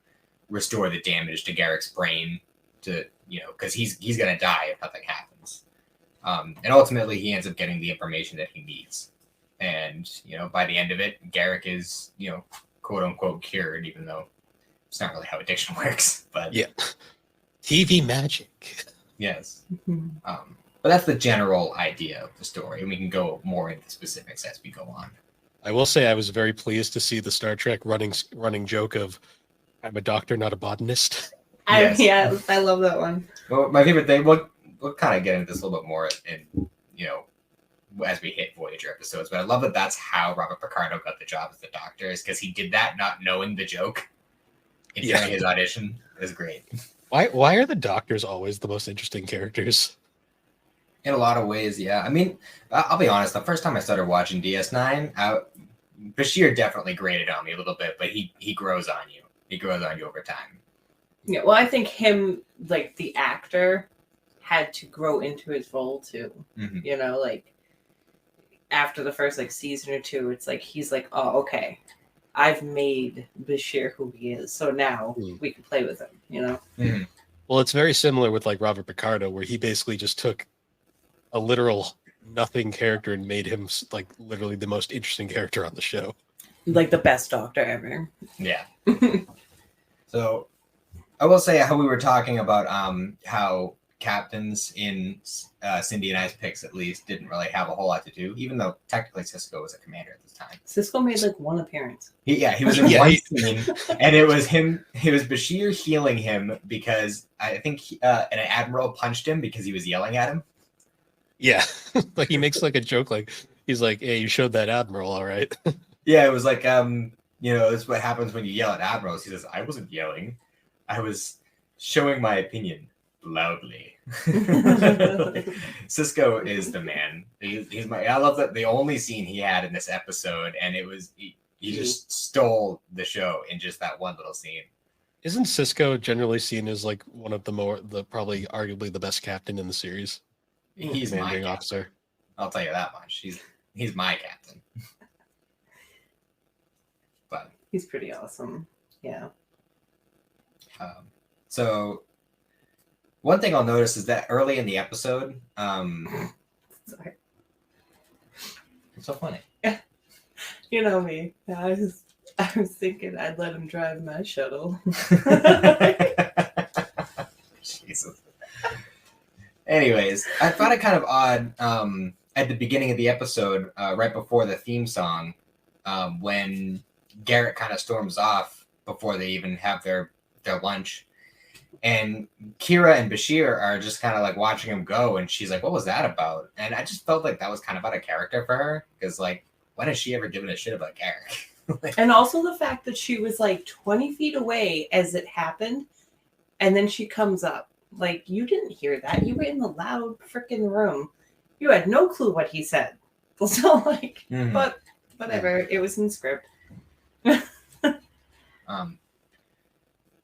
restore the damage to Garrick's brain to, you know, because he's going to die if nothing happens. And ultimately he ends up getting the information that he needs. And, you know, by the end of it, Garrick is, you know, quote unquote cured, even though it's not really how addiction works. But yeah, TV magic. Yes. But that's the general idea of the story, and we can go more into specifics as we go on. I will say I was very pleased to see the Star Trek running joke of "I'm a doctor, not a botanist." Yeah, I love that one. Well, my favorite thing. We'll kind of get into this a little bit more in, you know, as we hit Voyager episodes. But I love that that's how Robert Picardo got the job as the Doctor, is because he did that not knowing the joke during his audition. It was great. Why are the Doctors always the most interesting characters? In a lot of ways, yeah. I mean, I'll be honest. The first time I started watching DS9, Bashir definitely grated on me a little bit, but he grows on you. He grows on you over time. Yeah, well, I think him, like, the actor, had to grow into his role, too. Mm-hmm. You know, like, after the first, like, season or two, it's like, he's like, oh, okay, I've made Bashir who he is, so now we can play with him, you know? Mm-hmm. Well, it's very similar with, like, Robert Picardo, where he basically just took a literal nothing character and made him, like, literally the most interesting character on the show. Like the best doctor ever. Yeah. So I will say how we were talking about how captains in Cyndi and I's picks at least didn't really have a whole lot to do, even though technically Cisco was a commander at this time. Cisco made like one appearance. He was in one scene, and it was him. It was Bashir healing him because I think an admiral punched him because he was yelling at him. Yeah, like he makes like a joke, like he's like, "Hey, you showed that admiral, all right." Yeah, it was like, this is what happens when you yell at admirals. He says, "I wasn't yelling, I was showing my opinion loudly." Cisco is the man. He's my. I love that the only scene he had in this episode, and it was he just stole the show in just that one little scene. Isn't Cisco generally seen as like one of the probably arguably the best captain in the series? He's my commanding officer. I'll tell you that much. He's my captain. But he's pretty awesome. Yeah. So one thing I'll notice is that early in the episode, Sorry. it's so funny. You know me. I was thinking I'd let him drive my shuttle. Jesus. Anyways, I found it kind of odd at the beginning of the episode, right before the theme song, when Garrett kind of storms off before they even have their lunch. And Kira and Bashir are just kind of like watching him go. And she's like, "What was that about?" And I just felt like that was kind of out of character for her. Because, like, when has she ever given a shit about Garrett? And also the fact that she was like 20 feet away as it happened. And then she comes up. Like, you didn't hear that. You were in the loud freaking room. You had no clue what he said. So, like, but whatever. It was in script.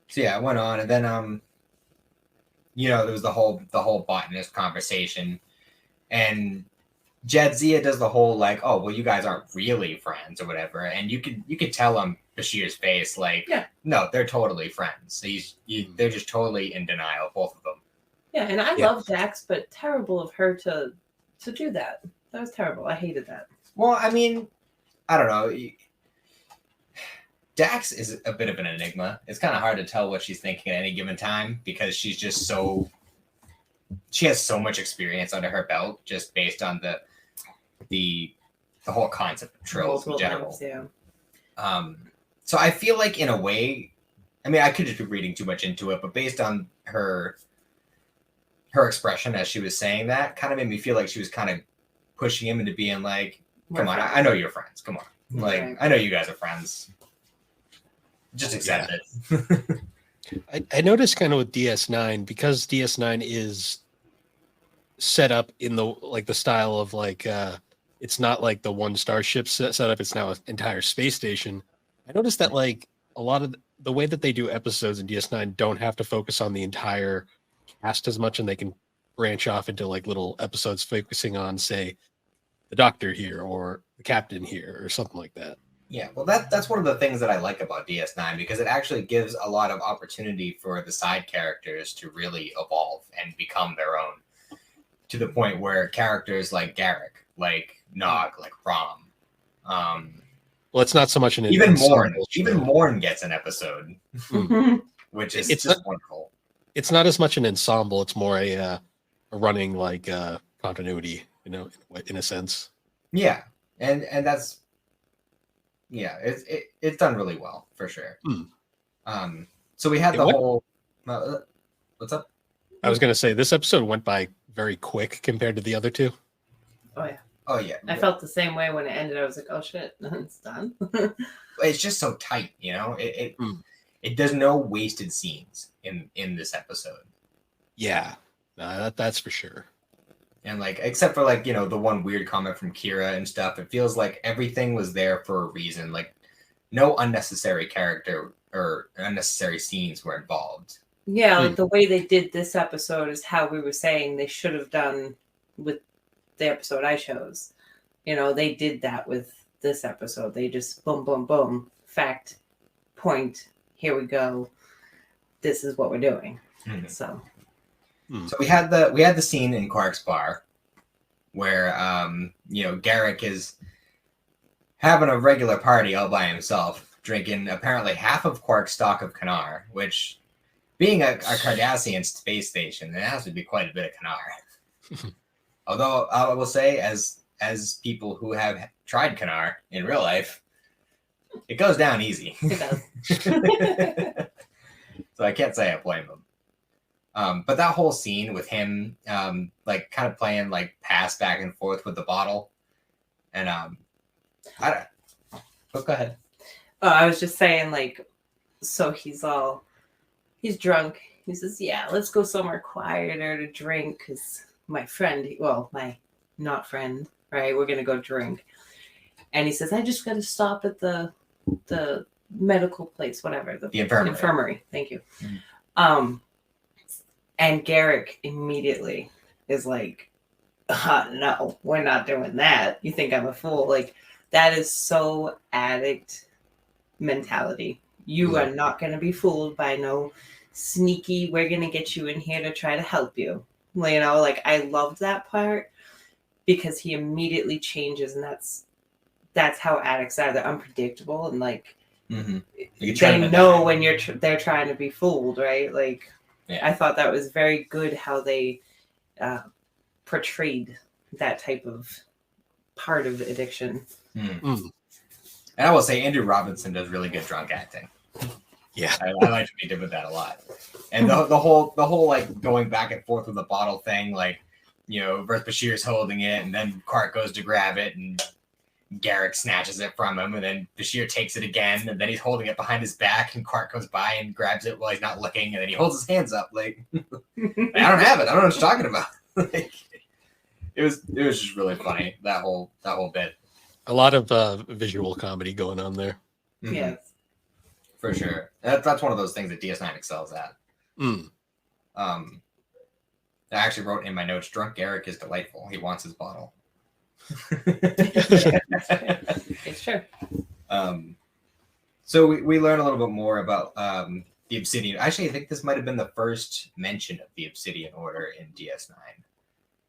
So yeah, it went on, and then there was the whole botanist conversation, and Jadzia does the whole like, "Oh, well, you guys aren't really friends" or whatever, and you could tell on Bashir's face, like, no, they're totally friends. They're just totally in denial, both of them. Yeah, and I love Dax, but terrible of her to do that. That was terrible. I hated that. Well, I mean, I don't know. Dax is a bit of an enigma. It's kind of hard to tell what she's thinking at any given time because she's just she has so much experience under her belt just based on the whole concept of trills in general. So I feel like in a way, I mean, I could just be reading too much into it, but based on her expression as she was saying that kind of made me feel like she was kind of pushing him into being like, "Come on, I know you're friends. Come on. Like, I know you guys are friends. Just accept it." I noticed kind of with DS9, because DS9 is set up in the style of like it's not like the one starship set up, it's now an entire space station. I noticed that like a lot of the way that they do episodes in DS9 don't have to focus on the entire cast as much, and they can branch off into like little episodes focusing on, say, the doctor here or the captain here or something like that. Yeah, well, that's one of the things that I like about DS9 because it actually gives a lot of opportunity for the side characters to really evolve and become their own, to the point where characters like Garrick, like Nog, like Rom, well, it's not so much an even Morn gets an episode, which is just wonderful. It's not as much an ensemble; it's more a running like continuity, in a sense. Yeah, and that's. Yeah, it's done really well for sure. So we had whole. What's up? I was gonna say this episode went by very quick compared to the other two. Oh yeah. Oh yeah. I felt the same way when it ended. I was like, "Oh shit, it's done." It's just so tight, It does no wasted scenes in this episode. Yeah, that's for sure. And like, except for like, the one weird comment from Kira and stuff, it feels like everything was there for a reason. Like, no unnecessary character or unnecessary scenes were involved. Yeah, like the way they did this episode is how we were saying they should have done with the episode I chose. They did that with this episode. They just boom, boom, boom, fact, point, here we go. This is what we're doing. So we had the scene in Quark's bar where Garrick is having a regular party all by himself, drinking apparently half of Quark's stock of Kanar, which, being a Cardassian space station, there has to be quite a bit of Kanar. Although I will say, as people who have tried Kanar in real life, it goes down easy. It does. So I can't say I blame him. But that whole scene with him, like kind of playing like pass back and forth with the bottle, and I don't. Oh, go ahead. Oh, I was just saying, like, so he's drunk. He says, "Yeah, let's go somewhere quieter to drink, because my friend, well, my not friend, right? We're gonna go drink." And he says, "I just got to stop at the medical place, whatever, the infirmary. Thank you." Mm-hmm. And Garrick immediately is like, "No, we're not doing that. You think I'm a fool?" Like, that is so addict mentality. You are not going to be fooled by no sneaky, we're going to get you in here to try to help you. You know, like, I loved that part because he immediately changes, and that's how addicts are. They're unpredictable, and like, they know when they're trying to be fooled, right? Like, I thought that was very good how they portrayed that type of part of addiction. And I will say Andrew Robinson does really good drunk acting. Yeah, I liked what he did with that a lot. And the whole like going back and forth with the bottle thing, like, you know, versus Bashir's holding it, and then Quark goes to grab it, and Garrick snatches it from him, and then Bashir takes it again, and then he's holding it behind his back, and Quark goes by and grabs it while he's not looking, and then he holds his hands up like, I don't have it. I don't know what you're talking about. Like, it was just really funny, that whole bit. A lot of visual comedy going on there. Mm-hmm. Yes. For sure. That's one of those things that DS9 excels at. I actually wrote in my notes, drunk Garrick is delightful. He wants his bottle. It's true. So we learn a little bit more about the Obsidian. Actually, I think this might have been the first mention of the Obsidian Order in DS9,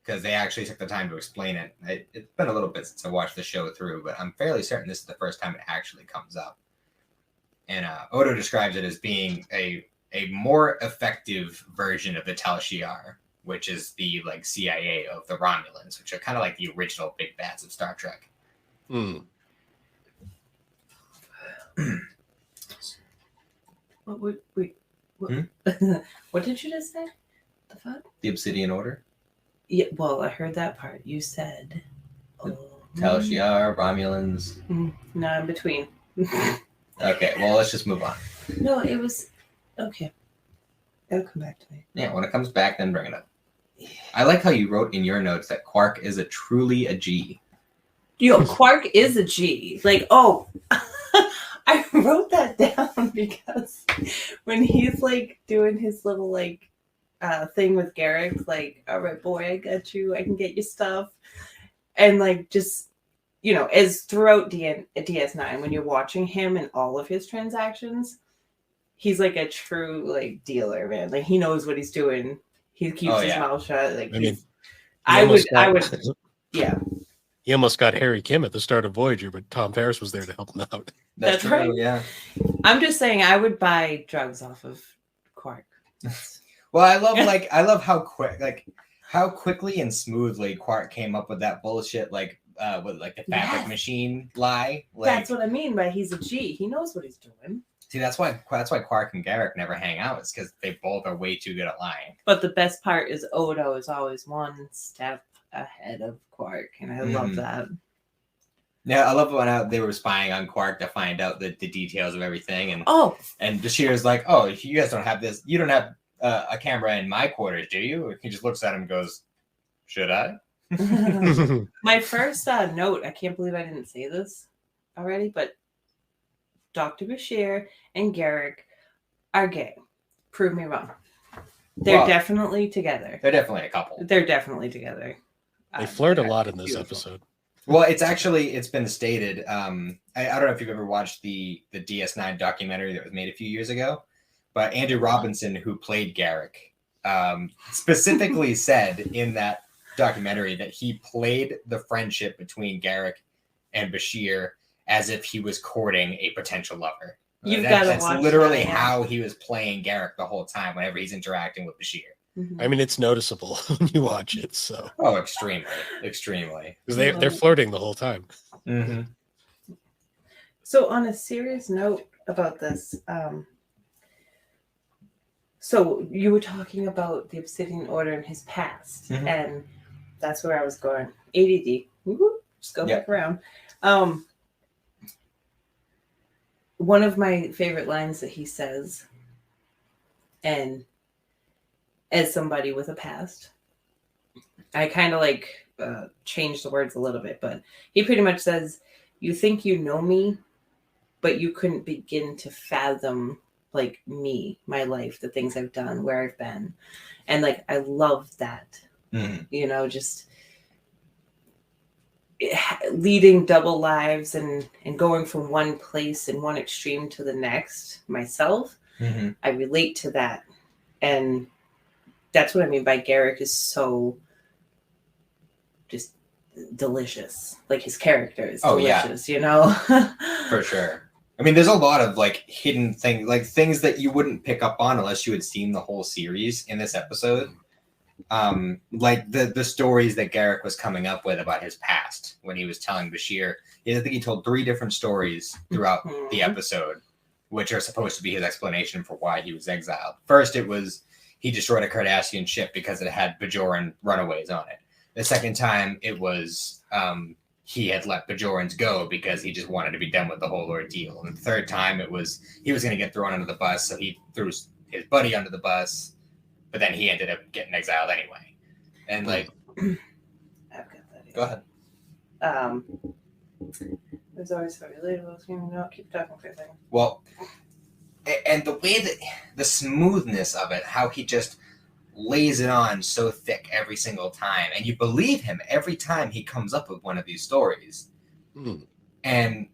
because they actually took the time to explain it. It's been a little bit since I watched the show through, but I'm fairly certain this is the first time it actually comes up. And Odo describes it as being a more effective version of the Tal Shiar, which is the like CIA of the Romulans, which are kind of like the original big bads of Star Trek. What did you just say? The fuck? The Obsidian Order? Yeah, well, I heard that part. You said Tal Shiar, Romulans. No, in between. Okay, well, let's just move on. No, it was okay. It'll come back to me. Yeah, when it comes back, then bring it up. I like how you wrote in your notes that Quark is truly a G. Yo, Quark is a G. Like, oh, I wrote that down because when he's like doing his little like thing with Garrick, like, all right, boy, I got you. I can get you stuff. And like, just, you know, as throughout DS9, when you're watching him and all of his transactions, he's like a true like dealer, man. Like, he knows what he's doing. He keeps his mouth shut. Like, I would, yeah. He almost got Harry Kim at the start of Voyager, but Tom Paris was there to help him out. That's true, right. Yeah. I'm just saying, I would buy drugs off of Quark. Well, I love how quickly and smoothly Quark came up with that bullshit, like with like the fabric machine lie. Like, that's what I mean by he's a G. He knows what he's doing. See, that's why Quark and Garrick never hang out. It's because they both are way too good at lying. But the best part is Odo is always one step ahead of Quark, and I love that. Yeah, I love when they were spying on Quark to find out the details of everything, and Bashir's like, "Oh, you guys don't have this. You don't have a camera in my quarters, do you?" He just looks at him and goes, "Should I?" My first note, I can't believe I didn't say this already, but Dr. Bashir and Garrick are gay. Prove me wrong. They're definitely together. They're definitely a couple. They're definitely together. They flirt a lot in this episode. Well, it's been stated. I don't know if you've ever watched the DS9 documentary that was made a few years ago, but Andrew Robinson, who played Garrick, specifically said in that documentary that he played the friendship between Garrick and Bashir as if he was courting a potential lover. That's literally that, yeah. how he was playing Garrick the whole time whenever he's interacting with Bashir. Mhm. I mean, it's noticeable when you watch it. So, Oh, extremely. because they're flirting the whole time. Mm-hmm. So on a serious note about this, so you were talking about the Obsidian Order in his past, Mhm. and that's where I was going. ADD. Woo-hoo. Just go back around. One of my favorite lines that he says, and as somebody with a past, I kind of like changed the words a little bit, but he pretty much says, "You think you know me, but you couldn't begin to fathom like me, my life, the things I've done, where I've been." And like, I love that, you know, just leading double lives and going from one place and one extreme to the next myself. I relate to that. And that's what I mean by Garrick is so just delicious. Like his character is delicious, you know? For sure. I mean, there's a lot of like hidden things, like things that you wouldn't pick up on unless you had seen the whole series in this episode. Like the stories that Garrick was coming up with about his past when he was telling Bashir. I think he told 3 different stories throughout the episode, which are supposed to be his explanation for why he was exiled. First, it was he destroyed a Cardassian ship because it had Bajoran runaways on it. The second time, it was he had let Bajorans go because he just wanted to be done with the whole ordeal. And the third time, it was he was going to get thrown under the bus, so he threw his buddy under the bus, but then he ended up getting exiled anyway. And like, I've got that. Go ahead. There's always so relatable. No, keep talking for a second. Well, and the way that the smoothness of it, how he just lays it on so thick every single time, and you believe him every time he comes up with one of these stories. And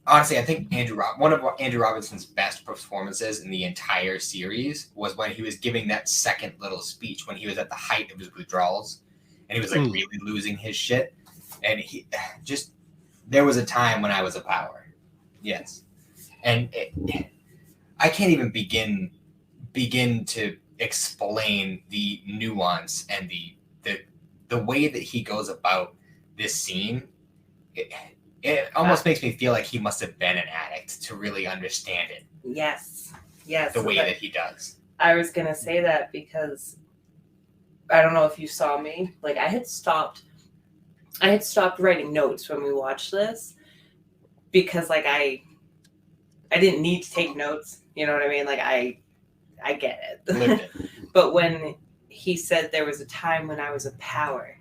honestly, I think one of Andrew Robinson's best performances in the entire series was when he was giving that second little speech when he was at the height of his withdrawals, and he was like really losing his shit. And he just, there was a time when I was a power. Yes. And I can't even begin to explain the nuance and the way that he goes about this scene. It almost makes me feel like he must have been an addict to really understand it. Yes. The way that he does. I was going to say that because I don't know if you saw me. Like I had stopped writing notes when we watched this because like I didn't need to take notes. You know what I mean? Like I get it. Lived it. But when he said there was a time when I was a power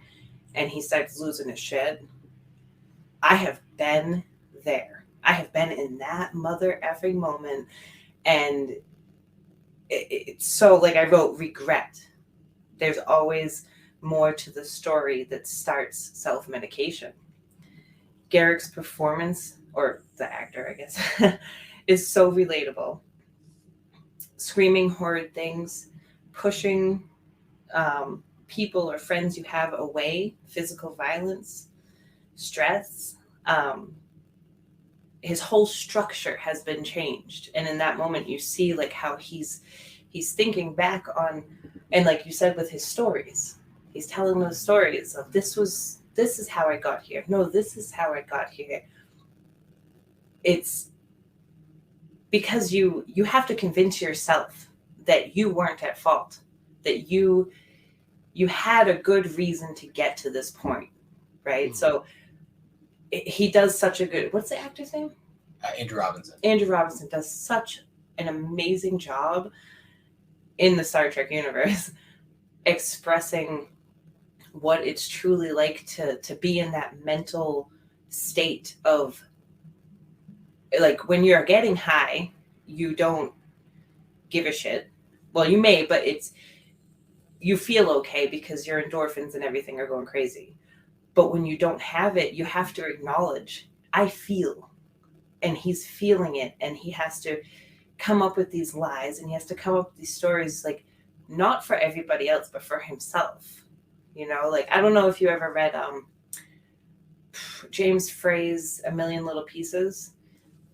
and he starts losing his shit, I have been there. I have been in that mother effing moment. And it's so like I wrote regret. There's always more to the story that starts self-medication. Garrick's performance, or the actor, I guess, is so relatable. Screaming horrid things, pushing people or friends you have away, physical violence, stress. His whole structure has been changed. And in that moment, you see like how he's thinking back on, and like you said with his stories, he's telling those stories of this is how I got here. No, this is how I got here. It's because you have to convince yourself that you weren't at fault, that you had a good reason to get to this point, right? So he does such a good, what's the actor's name? Andrew Robinson. Andrew Robinson does such an amazing job in the Star Trek universe expressing what it's truly like to be in that mental state of, like, when you're getting high, you don't give a shit. Well, you may, but you feel okay because your endorphins and everything are going crazy. But when you don't have it, you have to acknowledge, I feel, and he's feeling it, and he has to come up with these lies, and he has to come up with these stories, like, not for everybody else, but for himself. You know, like, I don't know if you ever read James Frey's A Million Little Pieces.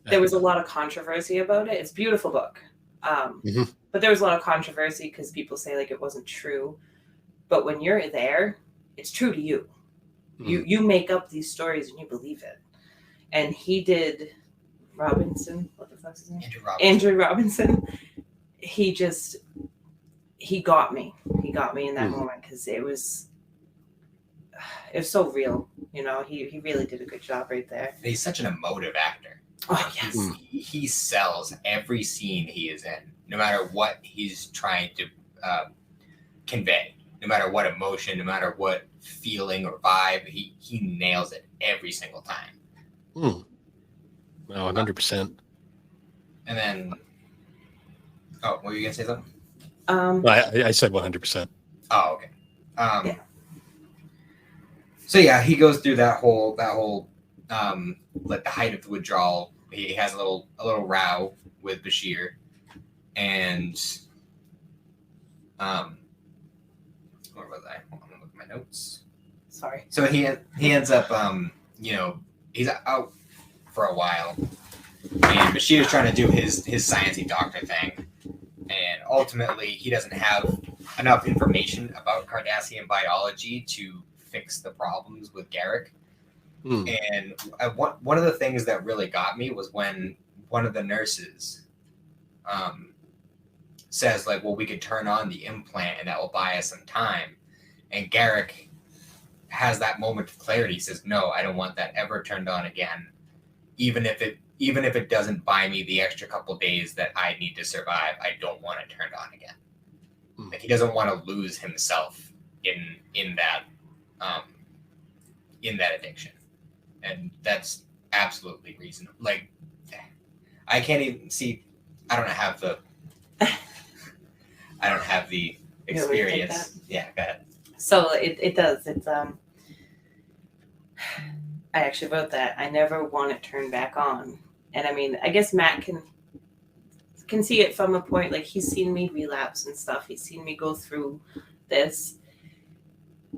There was a lot of controversy about it. It's a beautiful book. But there was a lot of controversy because people say like it wasn't true. But when you're there, it's true to you. You make up these stories and you believe it. And he did Robinson. What the fuck's his name? Andrew Robinson. He got me. He got me in that moment because it was so real. You know, he really did a good job right there. He's such an emotive actor. Oh, yes. He sells every scene he is in, no matter what he's trying to convey, no matter what emotion, no matter what feeling or vibe, he nails it every single time. No, 100%. And then, what were you going to say something? I said 100%. Oh, okay. Yeah. So yeah, he goes through that whole like the height of the withdrawal. He has a little row with Bashir, and where was I? Hold on, I'm looking at my notes. Sorry. So he ends up he's out for a while, and Bashir's trying to do his sciencey doctor thing, and ultimately he doesn't have enough information about Cardassian biology to fix the problems with Garrick. And one of the things that really got me was when one of the nurses says, like, well, we could turn on the implant and that will buy us some time. And Garrick has that moment of clarity. He says, no, I don't want that ever turned on again. Even if it doesn't buy me the extra couple days that I need to survive, I don't want it turned on again. Like, he doesn't want to lose himself in that addiction. And that's absolutely reasonable. Like, I can't even see. I don't have the experience. Yeah, go ahead. So it does. It's I actually wrote that. I never want it turned back on. And I mean, I guess Matt can see it from a point, like, he's seen me relapse and stuff. He's seen me go through this.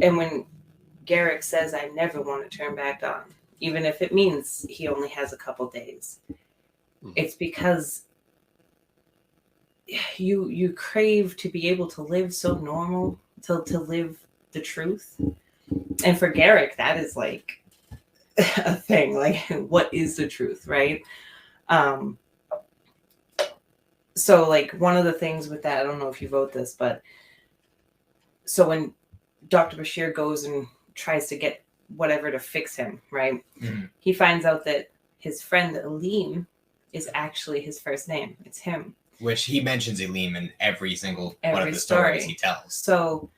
And when Garrick says I never want to turn back on, even if it means he only has a couple days, it's because you crave to be able to live so normal, to live the truth. And for Garrick, that is like a thing. Like, what is the truth, right? So like one of the things with that, I don't know if you wrote this, but so when Dr. Bashir goes and tries to get whatever to fix him, right? He finds out that his friend Aleem is actually his first name. It's him. Which he mentions Aleem in every single one of the stories he tells. So,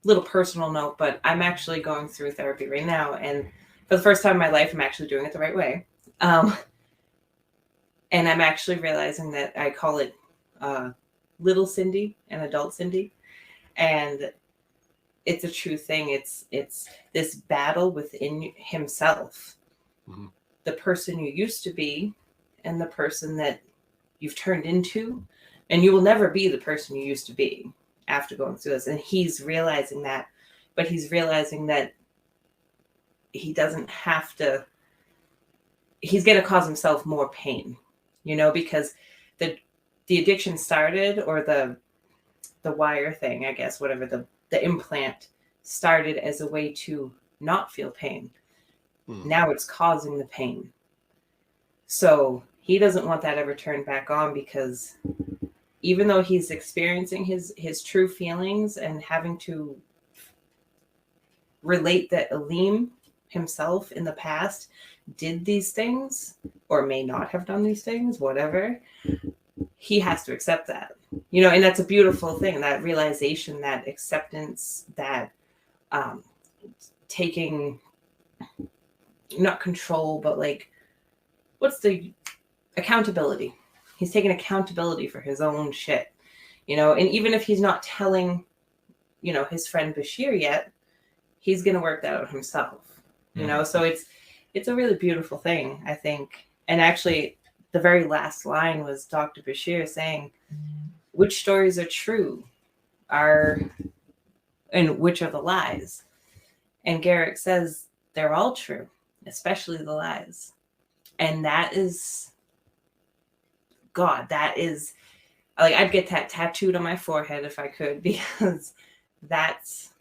little personal note, but I'm actually going through therapy right now, and for the first time in my life, I'm actually doing it the right way. And I'm actually realizing that I call it little Cyndi and adult Cyndi, and it's a true thing. It's this battle within himself, the person you used to be, and the person that you've turned into, and you will never be the person you used to be after going through this. And he's realizing that, but he's realizing that he doesn't have to. He's going to cause himself more pain, because the addiction started, or the wire thing, I guess, whatever, the implant started as a way to not feel pain. Now it's causing the pain. So he doesn't want that ever turned back on, because even though he's experiencing his true feelings and having to relate that Aleem himself in the past did these things, or may not have done these things, whatever, he has to accept that. And that's a beautiful thing, that realization, that acceptance, that taking, not control, but like, what's the accountability? He's taking accountability for his own shit, and even if he's not telling, his friend Bashir yet, he's going to work that out himself, so it's a really beautiful thing, I think. And actually, the very last line was Dr. Bashir saying, which stories are true and which are the lies? And Garrick says they're all true, especially the lies. And that is, God, that is, like, I'd get that tattooed on my forehead if I could, because that's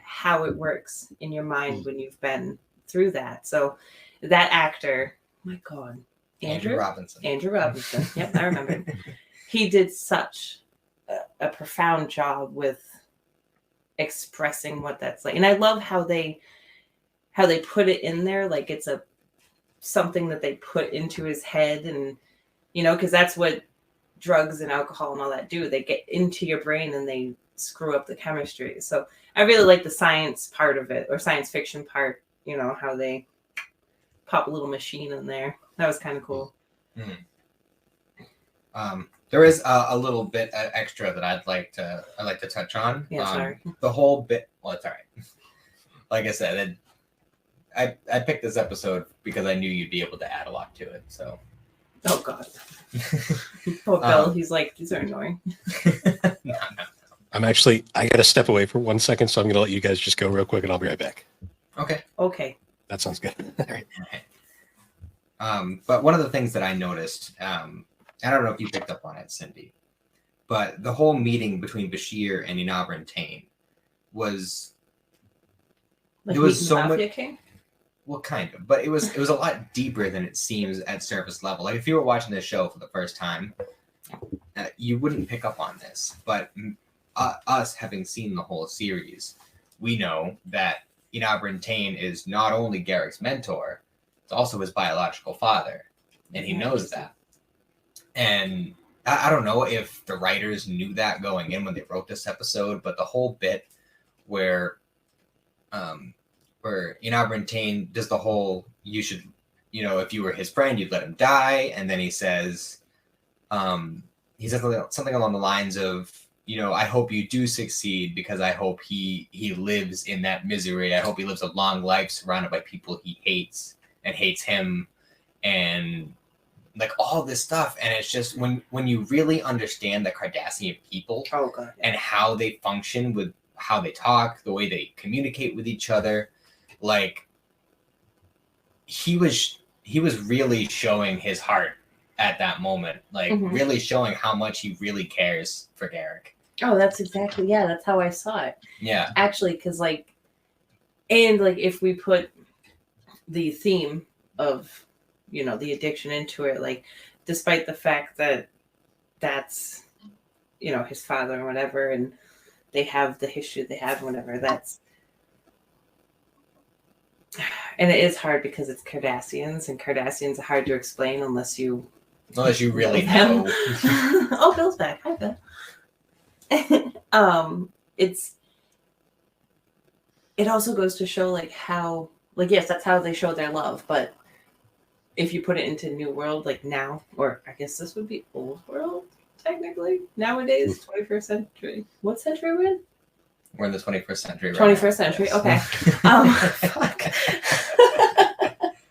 how it works in your mind when you've been through that. So that actor, my God, Andrew Robinson. Yep, I remember. He did such a profound job with expressing what that's like. And I love how they put it in there, like it's something that they put into his head, and because that's what drugs and alcohol and all that do. They get into your brain and they screw up the chemistry. So I really like the science part of it, or science fiction part, how they pop a little machine in there. That was kind of cool. Mm-hmm. There is a little bit extra that I'd like to touch on. Yeah, sorry. The whole bit. Well, it's all right. Like I said, I picked this episode because I knew you'd be able to add a lot to it. So. Oh God. Poor Bill. He's like, these are annoying. No. I got to step away for 1 second, so I'm going to let you guys just go real quick, and I'll be right back. Okay. That sounds good. All right. But one of the things that I noticed, I don't know if you picked up on it, Cyndi, but the whole meeting between Bashir and Inabra Tain was, Like it was so Mafia much. King? Well, kind of, but it was a lot deeper than it seems at surface level. Like if you were watching this show for the first time, you wouldn't pick up on this. But us having seen the whole series, we know that Inabra Tain is not only Garrick's mentor, it's also his biological father, and he knows that. And I don't know if the writers knew that going in when they wrote this episode, but the whole bit where Inabra Tain does the whole, you should, if you were his friend, you'd let him die. And then he says something along the lines of, I hope you do succeed, because I hope he lives in that misery. I hope he lives a long life surrounded by people he hates and hates him, and like all this stuff. And it's just when you really understand the Cardassian people and how they function, with how they talk, the way they communicate with each other, like he was really showing his heart at that moment, like really showing how much he really cares for Garrick. Oh, that's how I saw it. Yeah. Actually, because if we put the theme of, the addiction into it, like, despite the fact that that's, his father or whatever, and they have the history they have, whatever, and it is hard because it's Cardassians, and Cardassians are hard to explain unless you really know. Oh, Bill's back. Hi, Bill. It also goes to show how, yes, that's how they show their love, but if you put it into New World, now, or I guess this would be Old World, technically, nowadays, 21st century. What century are we in? We're in the 21st century. 21st century, okay. Fuck.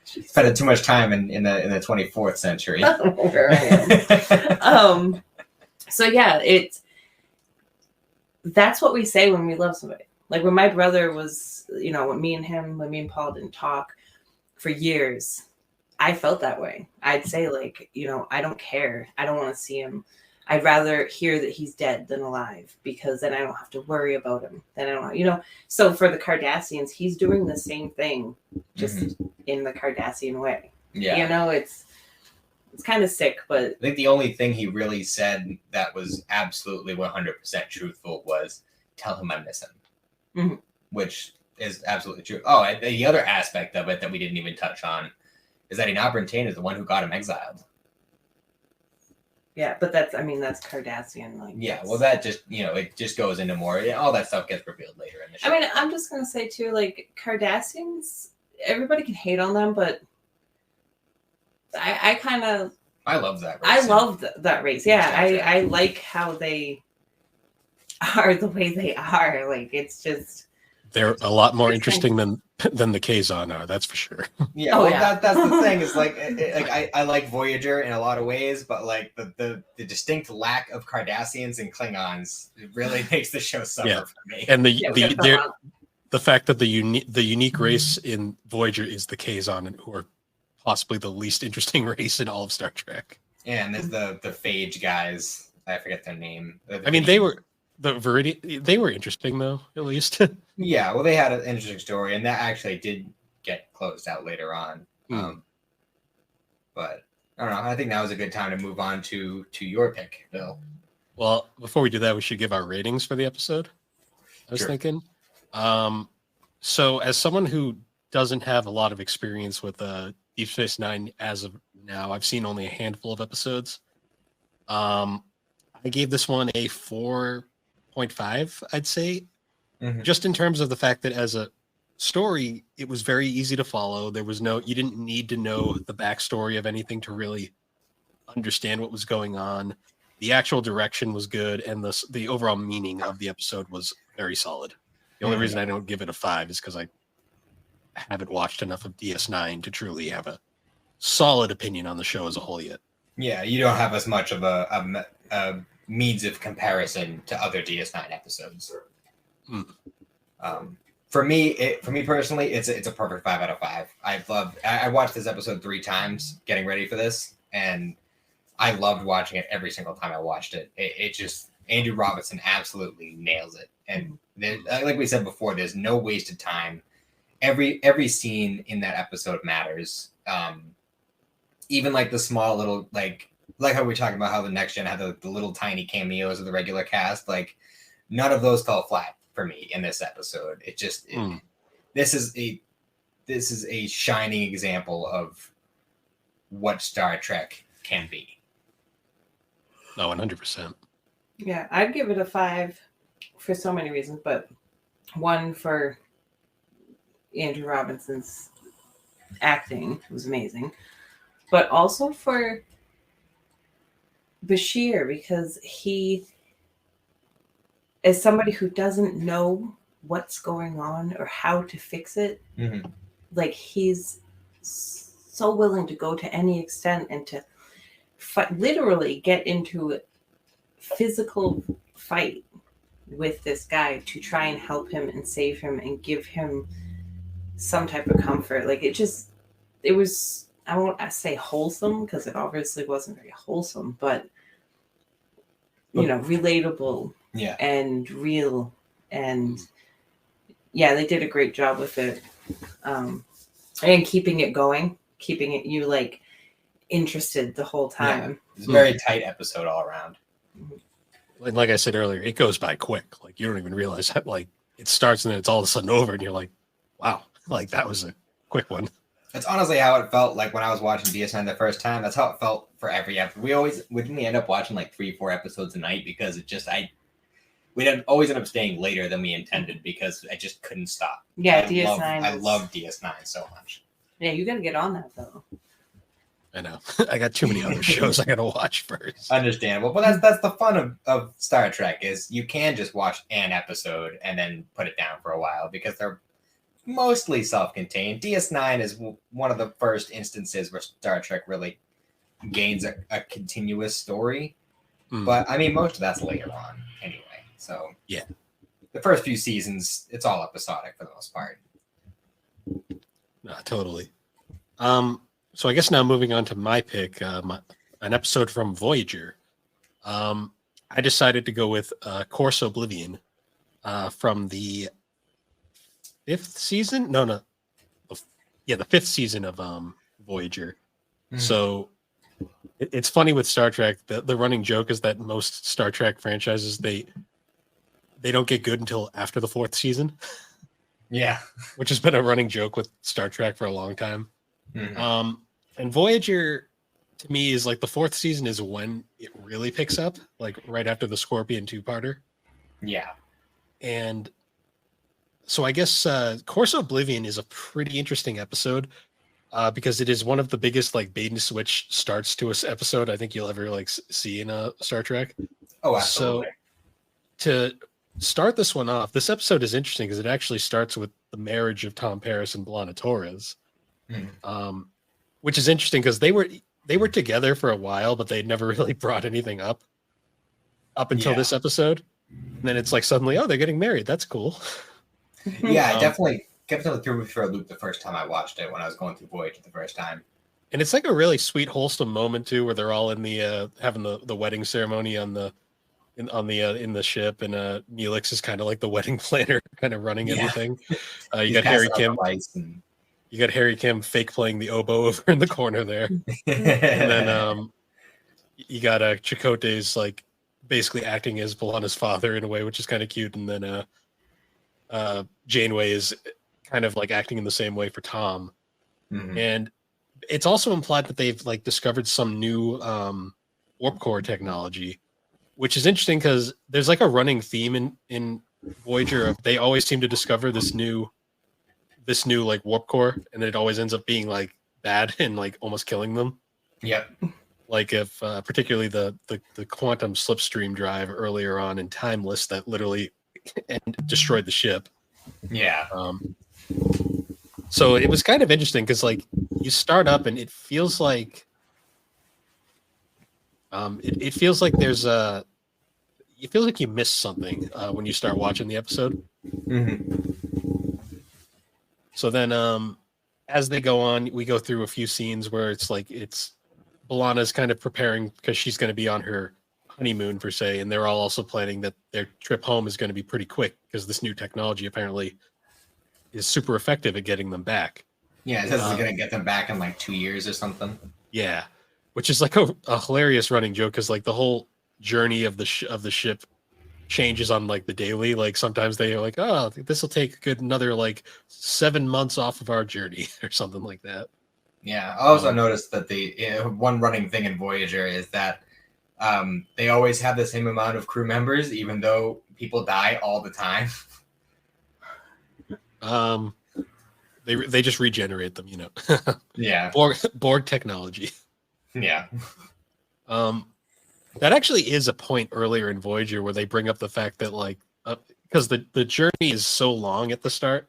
Spent too much time in the 24th century. Where I am. So yeah, that's what we say when we love somebody. Like when my brother was, when me and Paul didn't talk for years, I felt that way. I'd say I don't care. I don't want to see him. I'd rather hear that he's dead than alive, because then I don't have to worry about him. Then I don't, So for the Cardassians, he's doing the same thing, just in the Cardassian way. Yeah. It's kind of sick, but I think the only thing he really said that was absolutely 100% truthful was, "Tell him I miss him," which is absolutely true. Oh, and the other aspect of it that we didn't even touch on is that Inabra Tain is the one who got him exiled. Yeah, but that's Cardassian. Yeah, well, that just, it just goes into more. All that stuff gets revealed later in the show. I'm just going to say, too, Cardassians, everybody can hate on them, but I love that race. I love that race. Yeah, I like how they are the way they are. It's just... They're a lot more interesting than the Kazon are, that's for sure. Yeah, that's the thing. Is I like Voyager in a lot of ways, but the distinct lack of Cardassians and Klingons really makes the show suffer for me. And the the fact that the unique race in Voyager is the Kazon, who are possibly the least interesting race in all of Star Trek. And there's the phage guys. I forget their name. I mean, they were they were interesting though, at least. Yeah, well, they had an interesting story, and that actually did get closed out later on. But I don't know. I think that was a good time to move on to your pick, Bill. Well, before we do that, we should give our ratings for the episode. I was thinking. So as someone who doesn't have a lot of experience with Deep Space Nine as of now, I've seen only a handful of episodes. I gave this one a 4.5, I'd say. Just in terms of the fact that as a story, it was very easy to follow. You didn't need to know the backstory of anything to really understand what was going on. The actual direction was good, and the overall meaning of the episode was very solid. The only reason I don't give it a 5 is because I haven't watched enough of DS9 to truly have a solid opinion on the show as a whole yet. Yeah, you don't have as much of a means of comparison to other DS9 episodes. For me personally, it's a perfect 5 out of 5. I watched this episode 3 times getting ready for this, and I loved watching it every single time I watched it. It just, Andrew Robinson absolutely nails it. And like we said before, there's no wasted time. Every scene in that episode matters. Even like the small little, like how we talking about how the Next Gen had the little tiny cameos of the regular cast, like none of those fell flat for me in this episode. This is a shining example of what Star Trek can be. No, 100%. Yeah, I'd give it a 5 for so many reasons, but one, for Andrew Robinson's acting was amazing, but also for Bashir, because he, as somebody who doesn't know what's going on or how to fix it, like he's so willing to go to any extent and to literally get into a physical fight with this guy to try and help him and save him and give him some type of comfort. Like it was, I won't say wholesome, because it obviously wasn't very wholesome, but relatable and real. And yeah, they did a great job with it. And keeping it going, keeping it, you like interested the whole time. Yeah, it's a very tight episode all around. And like I said earlier, it goes by quick. Like you don't even realize that, like it starts and then it's all of a sudden over and you're like, wow, like that was a quick one. That's honestly how it felt like when I was watching DS9 the first time. That's how it felt for every episode. We end up watching like 3-4 episodes a night because we'd always end up staying later than we intended because I just couldn't stop. Yeah, DS9. I love DS9 so much. Yeah, you got to get on that though. I know. I got too many other shows I got to watch first. Understandable. But that's the fun of Star Trek is you can just watch an episode and then put it down for a while because they're mostly self-contained. DS9 is one of the first instances where Star Trek really gains a continuous story. But I mean, most of that's later on anyway. So yeah, the first few seasons, it's all episodic for the most part. No, totally. So I guess now moving on to my pick, an episode from Voyager. I decided to go with Course Oblivion from the 5th season. The 5th season of Voyager. So it's funny with Star Trek. The running joke is that most Star Trek franchises they don't get good until after the 4th season. Yeah, which has been a running joke with Star Trek for a long time. And Voyager, to me, is like the 4th season is when it really picks up, like right after the Scorpion 2-parter. Yeah. And so I guess Course Oblivion is a pretty interesting episode because it is one of the biggest like bait and switch starts to an episode I think you'll ever like see in a Star Trek. Oh, absolutely. So to start this one off, this episode is interesting because it actually starts with the marriage of Tom Paris and B'Elanna Torres. Which is interesting because they were together for a while, but they'd never really brought anything up until this episode. And then it's like suddenly, oh, they're getting married. That's cool. Yeah, I definitely threw me for a loop the first time I watched it when I was going through Voyager the first time. And it's like a really sweet, wholesome moment too, where they're all in the having the wedding ceremony on the in the ship, and Neelix is kind of like the wedding planner, kind of running everything. You He's got Harry passing Kim. out the lights and You got Harry Kim fake playing the oboe over in the corner there, and then you got Chakotay's like basically acting as B'Elanna's father in a way, which is kind of cute, and then Janeway is kind of like acting in the same way for Tom, and it's also implied that they've like discovered some new warp core technology, which is interesting because there's like a running theme in Voyager of they always seem to discover this new like warp core, and it always ends up being like bad and like almost killing them. Yep. Like if particularly the quantum slipstream drive earlier on in Timeless that literally destroyed the ship. Yeah. So it was kind of interesting because like you start up and it feels like it feels like there's a it feels like you missed something when you start watching the episode. So then as they go on, we go through a few scenes where it's like B'Elanna's kind of preparing because she's going to be on her honeymoon per se, and they're all also planning that their trip home is going to be pretty quick because this new technology apparently is super effective at getting them back. Yeah, it says it's going to get them back in like 2 years or something. Yeah, which is like a hilarious running joke because like the whole journey of the ship changes on like the daily. Like sometimes they are like, oh, this will take a good another like 7 months off of our journey or something like that. Yeah, I also noticed that the one running thing in Voyager is that they always have the same amount of crew members, even though people die all the time. They just regenerate them, you know. Yeah. Borg technology. Yeah. That actually is a point earlier in Voyager where they bring up the fact that like because the journey is so long at the start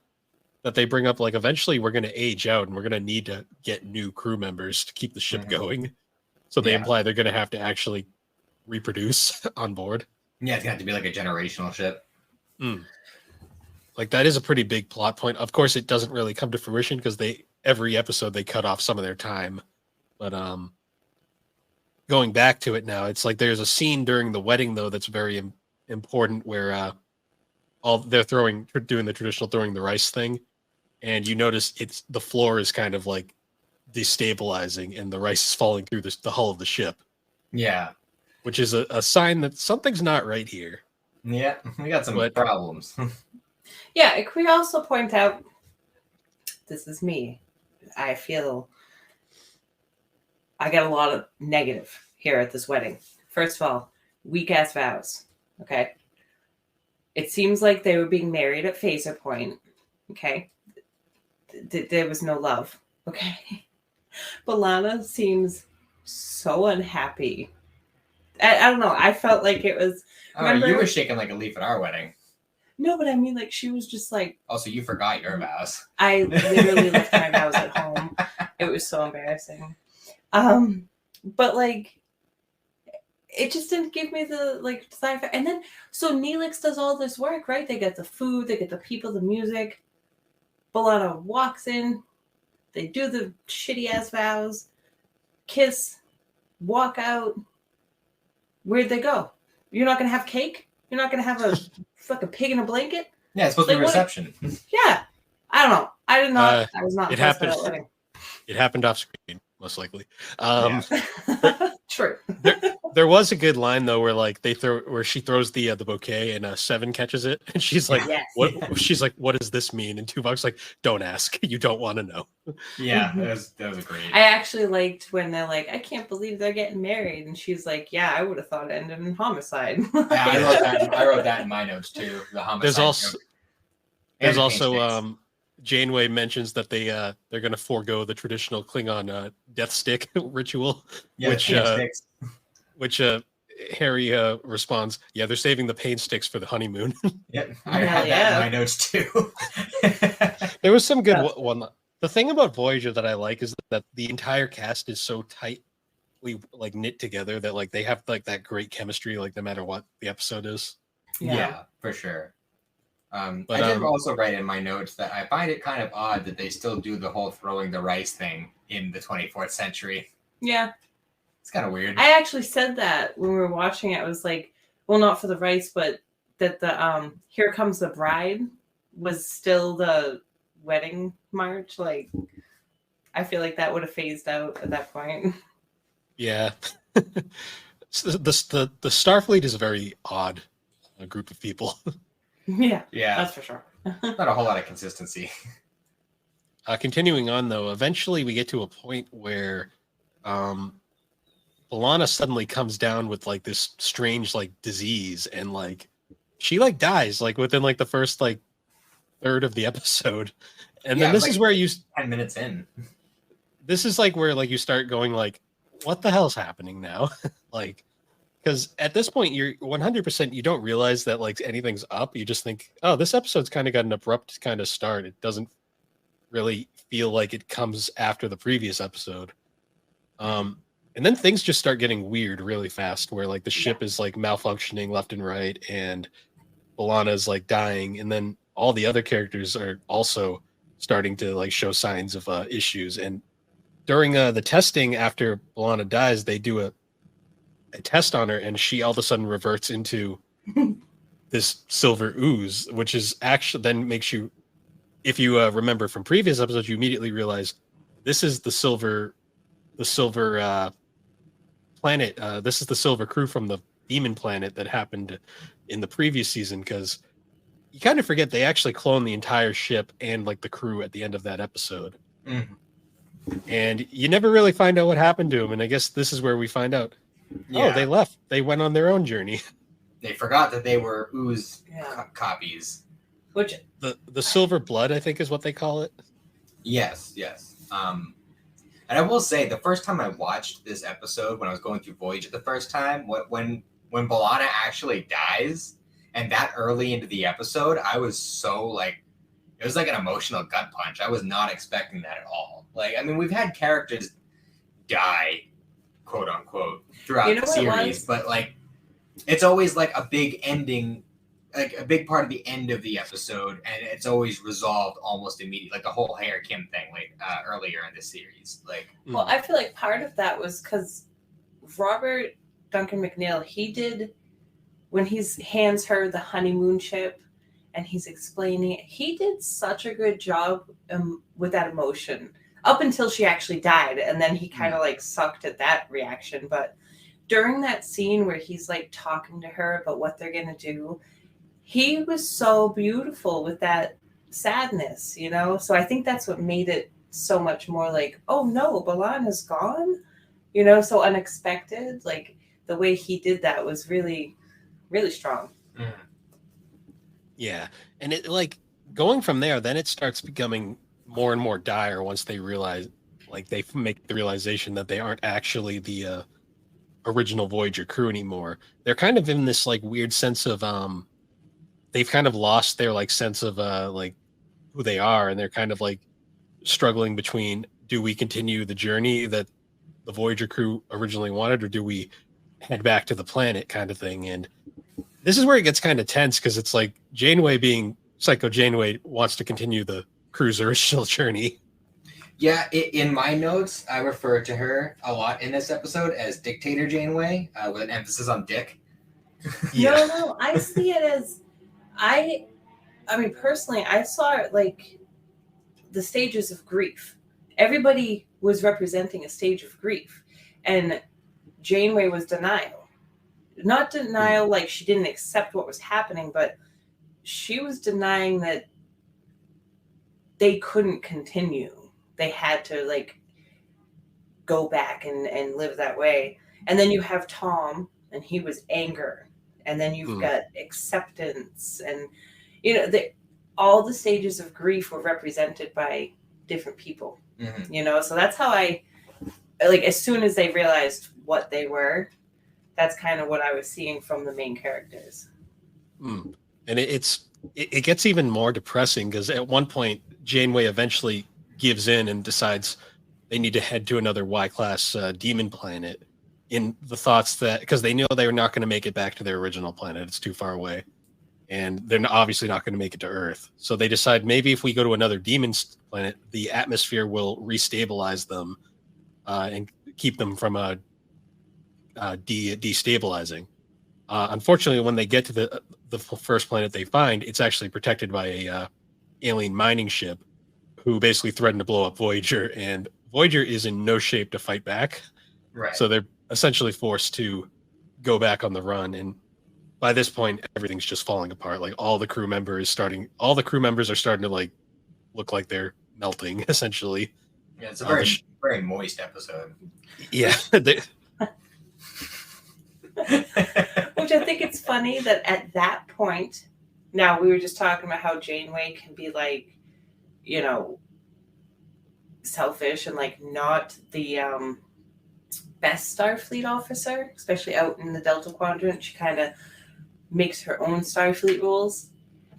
that they bring up like eventually we're going to age out and we're going to need to get new crew members to keep the ship going. So they imply they're going to have to actually reproduce on board. Yeah, it's going to have to be like a generational ship. Like that is a pretty big plot point. Of course, it doesn't really come to fruition because every episode they cut off some of their time. But going back to it now, it's like there's a scene during the wedding though that's very important where they're doing the traditional throwing the rice thing, and you notice the floor is kind of like destabilizing and the rice is falling through the hull of the ship. Yeah, which is a sign that something's not right here. Yeah, we got some problems. Yeah, can we also point out, this is me, I feel I got a lot of negative here at this wedding. First of all, weak-ass vows, okay? It seems like they were being married at phaser point, okay? There was no love, okay? B'Elanna seems so unhappy. I don't know. I felt like it was... Remember, you were shaking like a leaf at our wedding. No, but I mean, like, she was just like... Oh, so you forgot your vows. I literally left my vows at home. It was so embarrassing. But, like, it just didn't give me the, like, sci-fi. And then, so Neelix does all this work, right? They get the food, they get the people, the music. B'Elanna walks in. They do the shitty-ass vows. Kiss. Walk out. Where'd they go? You're not going to have cake? You're not going to have a fucking pig in a blanket? Yeah, it's supposed to be a reception. Yeah. I don't know. I did not. I was not. It happened. It happened off screen, most likely. True. There was a good line though, where she throws the bouquet and Seven catches it, and she's like, yes. "What?" She's like, "What does this mean?" And Tuvok's like, "Don't ask. You don't want to know." Yeah, that was great. I actually liked when they're like, "I can't believe they're getting married," and she's like, "Yeah, I would have thought it ended in homicide." Yeah, I wrote that in my notes too. The homicide. There's also Janeway mentions that they're going to forego the traditional Klingon death stick ritual, which Harry responds, "Yeah, they're saving the pain sticks for the honeymoon." Yeah, I had that in my notes too. There was some good one. The thing about Voyager that I like is that the entire cast is so tightly like knit together that like they have like that great chemistry, like no matter what the episode is. Yeah, for sure. I did also write in my notes that I find it kind of odd that they still do the whole throwing the rice thing in the 24th century. Yeah. It's kind of weird. I actually said that when we were watching it. I was like, well, not for the rice, but that the Here Comes the Bride was still the wedding march. Like, I feel like that would have phased out at that point. Yeah. the Starfleet is a very odd group of people. Yeah, yeah, that's for sure. Not a whole lot of consistency. Continuing on, though, eventually we get to a point where B'Elanna suddenly comes down with like this strange like disease, and like she like dies like within like the first like third of the episode, and then this is where you 10 minutes in. This is like where like you start going like, what the hell's happening now? Like, because at this point you're 100% you don't realize that like anything's up. You just think, oh, this episode's kind of got an abrupt kind of start. It doesn't really feel like it comes after the previous episode. And then things just start getting weird really fast, where like the ship is like malfunctioning left and right, and B'Elanna is like dying, and then all the other characters are also starting to like show signs of issues. And during the testing after B'Elanna dies, they do a test on her, and she all of a sudden reverts into this silver ooze, which is actually then makes you, if you remember from previous episodes, you immediately realize this is the silver planet. This is the silver crew from the demon planet that happened in the previous season, because you kind of forget they actually clone the entire ship and like the crew at the end of that episode. Mm-hmm. And you never really find out what happened to them. And I guess this is where we find out, oh, they left. They went on their own journey. They forgot that they were ooze copies. Which the silver blood, I think, is what they call it. Yes. And I will say, the first time I watched this episode, when I was going through Voyager the first time, when B'Elanna actually dies, and that early into the episode, I was so like, it was like an emotional gut punch. I was not expecting that at all. Like, I mean, we've had characters die, quote unquote, throughout the series, but like, it's always like a big ending, like a big part of the end of the episode, and it's always resolved almost immediately, like the whole Hair Kim thing, like earlier in the series. Like, well, I feel like part of that was because Robert Duncan McNeil, he did, when he hands her the honeymoon ship and he's explaining it, he did such a good job with that emotion up until she actually died, and then he kind of like sucked at that reaction. But during that scene where he's like talking to her about what they're gonna do, he was so beautiful with that sadness, you know? So I think that's what made it so much more like, oh no, B'Elanna's gone, you know, so unexpected. Like the way he did that was really, really strong. Mm. Yeah. And it like going from there, then it starts becoming more and more dire once they realize, like they make the realization that they aren't actually the original Voyager crew anymore. They're kind of in this like weird sense of, they've kind of lost their like sense of like who they are, and they're kind of like struggling between, do we continue the journey that the Voyager crew originally wanted, or do we head back to the planet, kind of thing. And this is where it gets kind of tense, because it's like Janeway, being Psycho Janeway, wants to continue the crew's original journey. Yeah, in my notes, I refer to her a lot in this episode as Dictator Janeway, with an emphasis on Dick. Yeah. No, I see it as, I mean, personally, I saw it like the stages of grief. Everybody was representing a stage of grief, and Janeway was denial. Not denial like she didn't accept what was happening, but she was denying that they couldn't continue. They had to like go back and live that way. And then you have Tom, and he was anger. And then you've got acceptance, and you know, all the stages of grief were represented by different people. Mm-hmm. You know, so that's how I like, as soon as they realized what they were, that's kind of what I was seeing from the main characters. And it gets even more depressing, because at one point Janeway eventually gives in and decides they need to head to another Y-class demon planet, in the thoughts that, because they know they were not going to make it back to their original planet, it's too far away. and they're obviously not going to make it to Earth. So they decide maybe if we go to another demon planet, the atmosphere will restabilize them and keep them from destabilizing. Unfortunately, when they get to the first planet they find, it's actually protected by a alien mining ship who basically threatened to blow up Voyager, and Voyager is in no shape to fight back. Right. So they're essentially forced to go back on the run, and by this point, everything's just falling apart. Like all the crew members are starting to like look like they're melting, essentially. Yeah, it's a very moist episode. Yeah. Which I think it's funny that at that point, now we were just talking about how Janeway can be like, you know, selfish and like not the best Starfleet officer, especially out in the Delta Quadrant. She kind of makes her own Starfleet rules.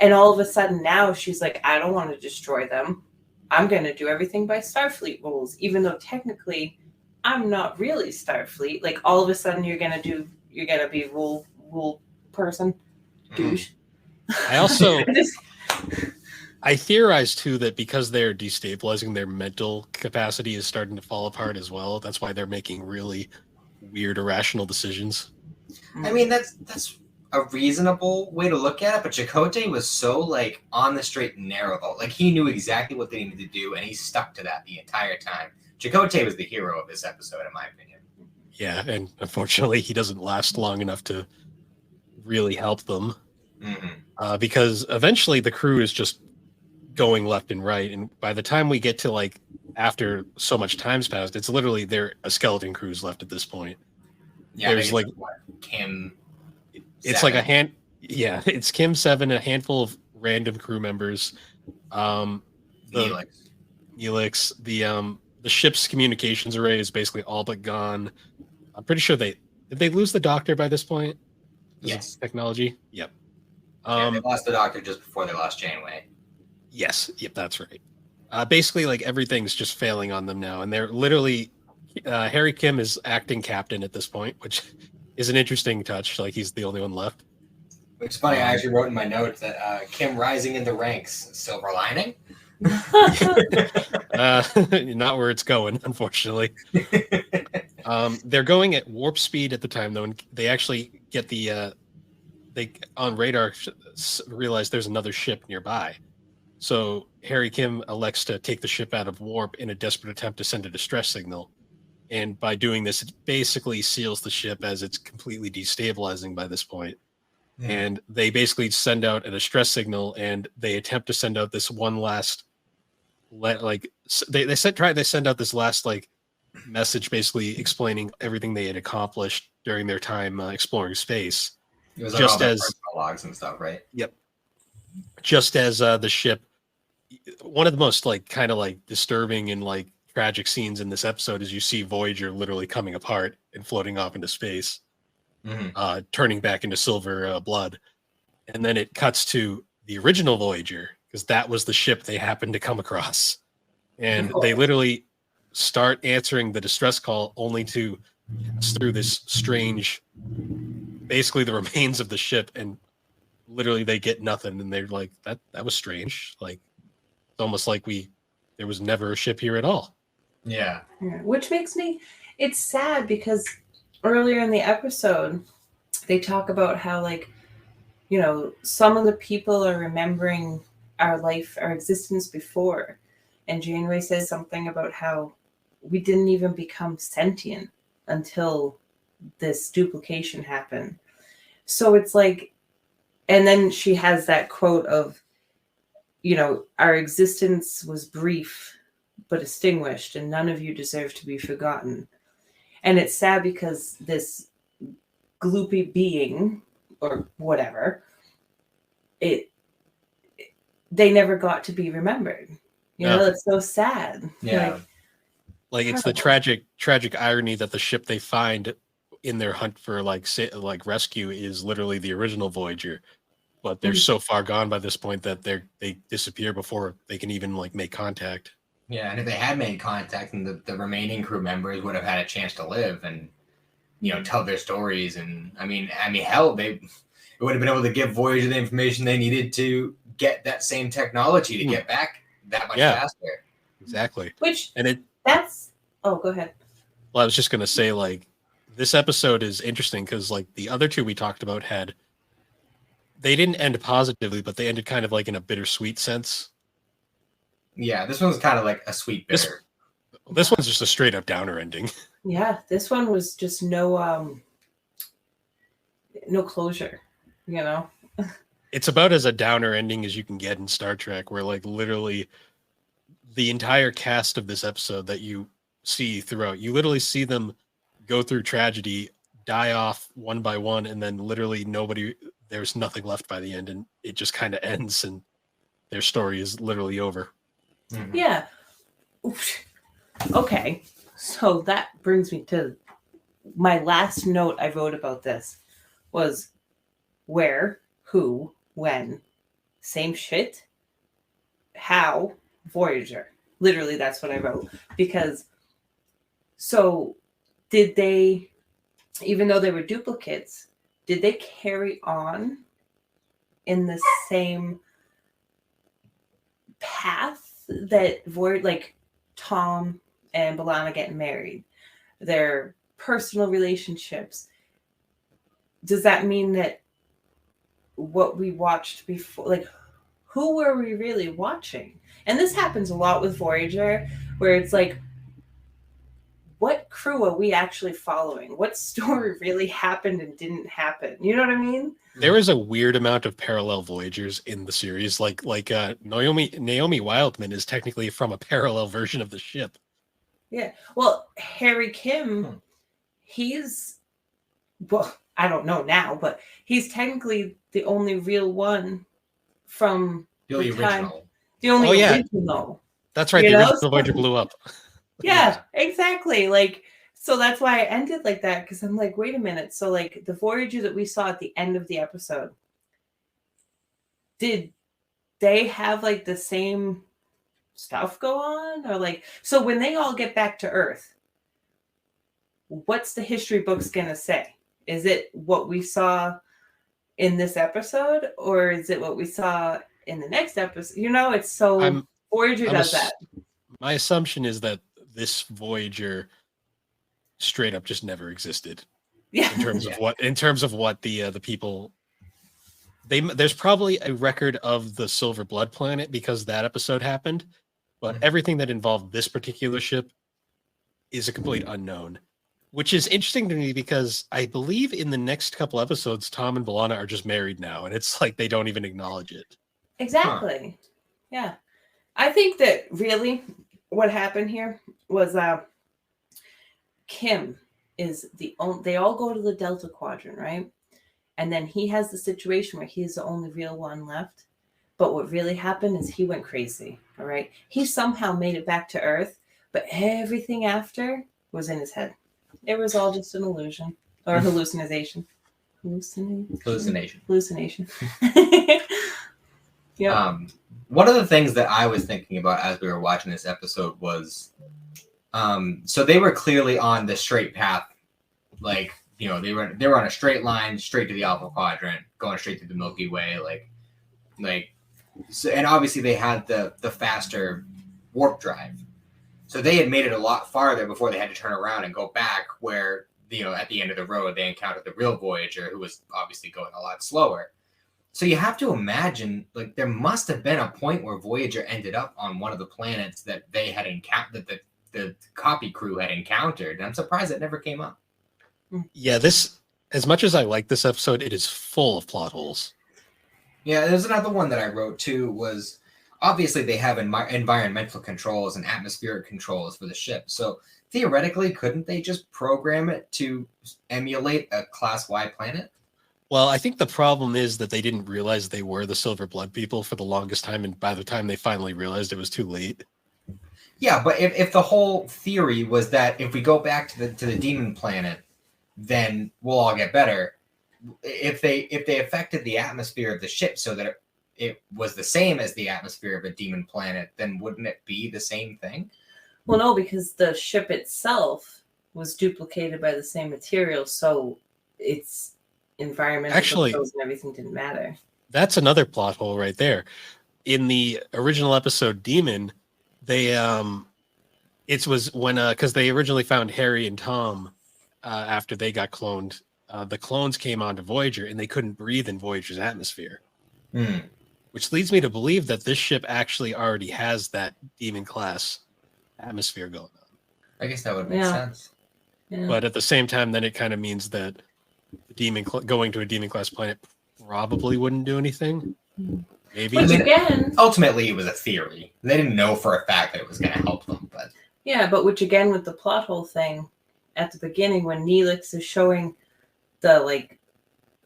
And all of a sudden now she's like, I don't want to destroy them. I'm going to do everything by Starfleet rules, even though technically I'm not really Starfleet. Like all of a sudden you're going to be rule person, douche. I theorize too that because they're destabilizing, their mental capacity is starting to fall apart as well. That's why they're making really weird, irrational decisions. I mean, that's a reasonable way to look at it, but Chakotay was so like on the straight and narrow though. Like he knew exactly what they needed to do, and he stuck to that the entire time. Chakotay was the hero of this episode, in my opinion. Yeah, and unfortunately, he doesn't last long enough to really help them. Because eventually the crew is just going left and right, and by the time we get to like after so much time's passed, it's literally there a skeleton crew's left at this point. Yeah, there's like Kim. It's 7. like it's Kim 7, a handful of random crew members. Neelix, the ship's communications array is basically all but gone. I'm pretty sure did they lose the doctor by this point? Yes. Technology. Yep. They lost the doctor just before they lost Janeway. Yes. Yep. That's right. Basically, like everything's just failing on them now, and they're literally Harry Kim is acting captain at this point, which is an interesting touch. Like he's the only one left. It's funny. I actually wrote in my notes that Kim rising in the ranks, silver lining. Not where it's going, unfortunately. They're going at warp speed at the time, though, and they actually get they on radar realize there's another ship nearby. So Harry Kim elects to take the ship out of warp in a desperate attempt to send a distress signal. And by doing this, it basically seals the ship as it's completely destabilizing by this point. Yeah. And they basically send out a distress signal, and they attempt to send out this one last they send out this last like message basically explaining everything they had accomplished during their time exploring space. It was just as logs and stuff, right? Yep. Just as the ship, one of the most like kind of like disturbing and like tragic scenes in this episode is you see Voyager literally coming apart and floating off into space, turning back into silver blood, and then it cuts to the original Voyager, because that was the ship they happened to come across. And they literally start answering the distress call only to pass through this strange, basically the remains of the ship, and literally they get nothing. And they're like, that was strange. Like, it's almost like there was never a ship here at all. Yeah. Which makes it's sad because earlier in the episode, they talk about how like, you know, some of the people are remembering our existence before. And Janeway says something about how we didn't even become sentient until this duplication happened. So it's like, and then she has that quote of, you know, our existence was brief but extinguished, and none of you deserve to be forgotten. And it's sad because this gloopy being, or whatever, they never got to be remembered. You know, it's so sad. Yeah. Like it's the tragic irony that the ship they find in their hunt for like rescue is literally the original Voyager, but they're so far gone by this point that they disappear before they can even like make contact. Yeah, and if they had made contact, and the remaining crew members would have had a chance to live and, you know, tell their stories. And I mean, hell, it would have been able to give Voyager the information they needed to get that same technology to get back that much faster. Exactly. Which and go ahead. Well, I was just gonna say, like, this episode is interesting because, like, the other two we talked about they didn't end positively, but they ended kind of like in a bittersweet sense. Yeah, this one's kind of like a sweet bitter. This one's just a straight up downer ending. Yeah, this one was just no closure, you know? It's about as a downer ending as you can get in Star Trek, where, like, literally the entire cast of this episode that you see throughout, you literally see them go through tragedy, die off one by one, and then literally there's nothing left by the end, and it just kind of ends, and their story is literally over. Mm-hmm. Yeah. Okay, so that brings me to my last note I wrote about this was where, who, when, same shit, how, Voyager. Literally, that's what I wrote. Because, so did they, even though they were duplicates, did they carry on in the same path that Voyager, like Tom and B'Elanna getting married, their personal relationships? Does that mean that what we watched before, like, who were we really watching? And this happens a lot with Voyager, where it's like, what crew are we actually following? What story really happened and didn't happen? You know what I mean? There is a weird amount of parallel Voyagers in the series. Like Naomi Wildman is technically from a parallel version of the ship. Yeah. Well, Harry Kim, he's, well, I don't know now, but he's technically the only real one from the original. The only original. That's right. The original Voyager blew up. Yeah, exactly. Like, so that's why I ended like that, because I'm like, wait a minute. So, like, the Voyager that we saw at the end of the episode, did they have like the same stuff go on? Or like, so when they all get back to Earth, what's the history books gonna say? Is it what we saw in this episode, or is it what we saw in the next episode? You know, it's so Voyager does that. My assumption is that this Voyager straight up just never existed. Yeah. In terms of what the people, there's probably a record of the Silver Blood planet because that episode happened, but everything that involved this particular ship is a complete unknown, which is interesting to me because I believe in the next couple episodes, Tom and B'Elanna are just married now, and it's like they don't even acknowledge it. Exactly. Yeah. I think that really what happened here was Kim is the only, they all go to the Delta Quadrant, right? And then he has the situation where he's the only real one left. But what really happened is he went crazy, all right? He somehow made it back to Earth, but everything after was in his head. It was all just an illusion or hallucination. Hallucination. Yeah. One of the things that I was thinking about as we were watching this episode was, so they were clearly on the straight path, like, you know, they were on a straight line straight to the Alpha Quadrant, going straight through the Milky Way, like, so, and obviously they had the faster warp drive, so they had made it a lot farther before they had to turn around and go back. Where, you know, at the end of the road they encountered the real Voyager, who was obviously going a lot slower. So you have to imagine, like, there must have been a point where Voyager ended up on one of the planets that they had encountered, that the copy crew had encountered. And I'm surprised it never came up. Yeah, this, as much as I like this episode, it is full of plot holes. Yeah, there's another one that I wrote too, was obviously they have environmental controls and atmospheric controls for the ship. So theoretically, couldn't they just program it to emulate a Class Y planet? Well, I think the problem is that they didn't realize they were the Silver Blood people for the longest time, and by the time they finally realized, it was too late. Yeah, but if the whole theory was that if we go back to the demon planet, then we'll all get better. If they affected the atmosphere of the ship so that it was the same as the atmosphere of a demon planet, then wouldn't it be the same thing? Well, no, because the ship itself was duplicated by the same material, so it's environmental Actually, controls and everything didn't matter. That's another plot hole right there. In the original episode Demon, they it was when because they originally found Harry and Tom after they got cloned. The clones came onto Voyager and they couldn't breathe in Voyager's atmosphere, which leads me to believe that this ship actually already has that Demon class atmosphere going on. I guess that would make sense. Yeah. But at the same time, then it kind of means that the going to a Demon class planet probably wouldn't do anything. Maybe. Which again, ultimately, it was a theory. They didn't know for a fact that it was going to help them, but but which again with the plot hole thing at the beginning when Neelix is showing the like,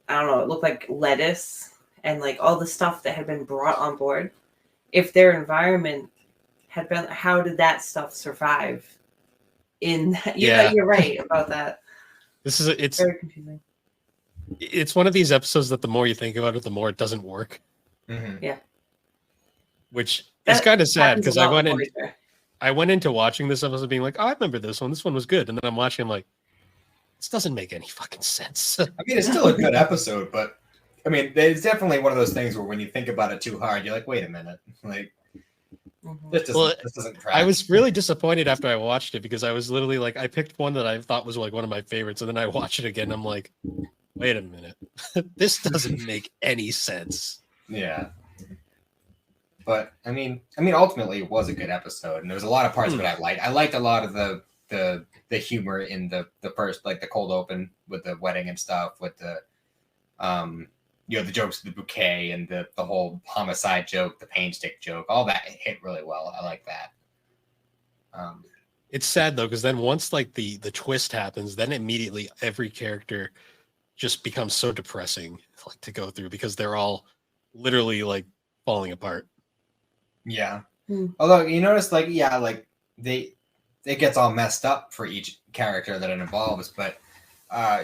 I don't know, it looked like lettuce and like all the stuff that had been brought on board. If their environment had been, how did that stuff survive? You're right about that. It's very confusing. It's one of these episodes that the more you think about it, the more it doesn't work. Yeah. Which is kind of sad because I went into watching this episode being like, oh, I remember this one. This one was good. And then I'm watching, I'm like, this doesn't make any fucking sense. I mean, it's still a good episode, but I mean, it's definitely one of those things where when you think about it too hard, you're like, wait a minute. Like, this doesn't track. I was really disappointed after I watched it because I was literally like, I picked one that I thought was like one of my favorites. And then I watched it again. And I'm like, wait a minute. This doesn't make any sense. Yeah. But I mean, ultimately it was a good episode, and there was a lot of parts of it I liked. I liked a lot of the humor in the first, like the cold open with the wedding and stuff, with the the jokes of the bouquet and the whole homicide joke, the pain stick joke, all that hit really well. I like that. It's sad though, because then once like the twist happens, then immediately every character just becomes so depressing like to go through because they're all literally like falling apart. Yeah. Although you notice, like, it gets all messed up for each character that it involves. But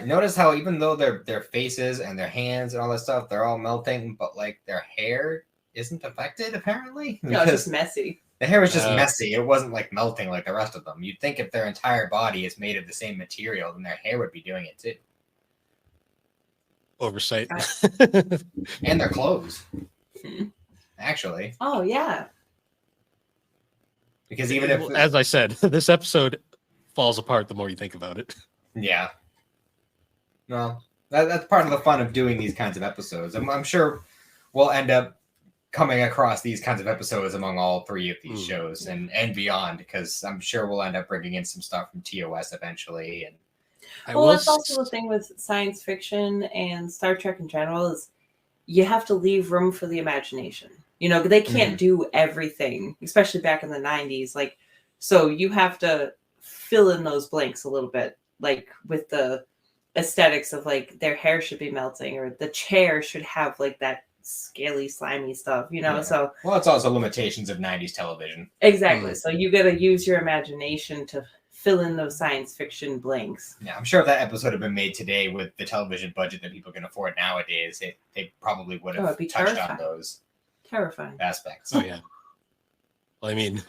notice how even though their faces and their hands and all that stuff, they're all melting, but like their hair isn't affected apparently. No, it's just messy. The hair was just messy. It wasn't like melting like the rest of them. You'd think if their entire body is made of the same material, then their hair would be doing it too. Oversight. And their clothes. Actually. Oh yeah. Because even if, as I said, this episode falls apart the more you think about it. Yeah. Well, that's part of the fun of doing these kinds of episodes. I'm sure we'll end up coming across these kinds of episodes among all three of these shows and beyond, because I'm sure we'll end up bringing in some stuff from TOS eventually. And that's also the thing with science fiction and Star Trek in general is you have to leave room for the imagination. They can't do everything, especially back in the 90s. Like, so you have to fill in those blanks a little bit, like with the aesthetics of like their hair should be melting or the chair should have like that scaly, slimy stuff, So, well, it's also limitations of 90s television. Exactly. So you got to use your imagination to fill in those science fiction blanks. Yeah, I'm sure if that episode had been made today with the television budget that people can afford nowadays, they probably would have touched on those. Terrifying aspects. Oh yeah. Well, I mean,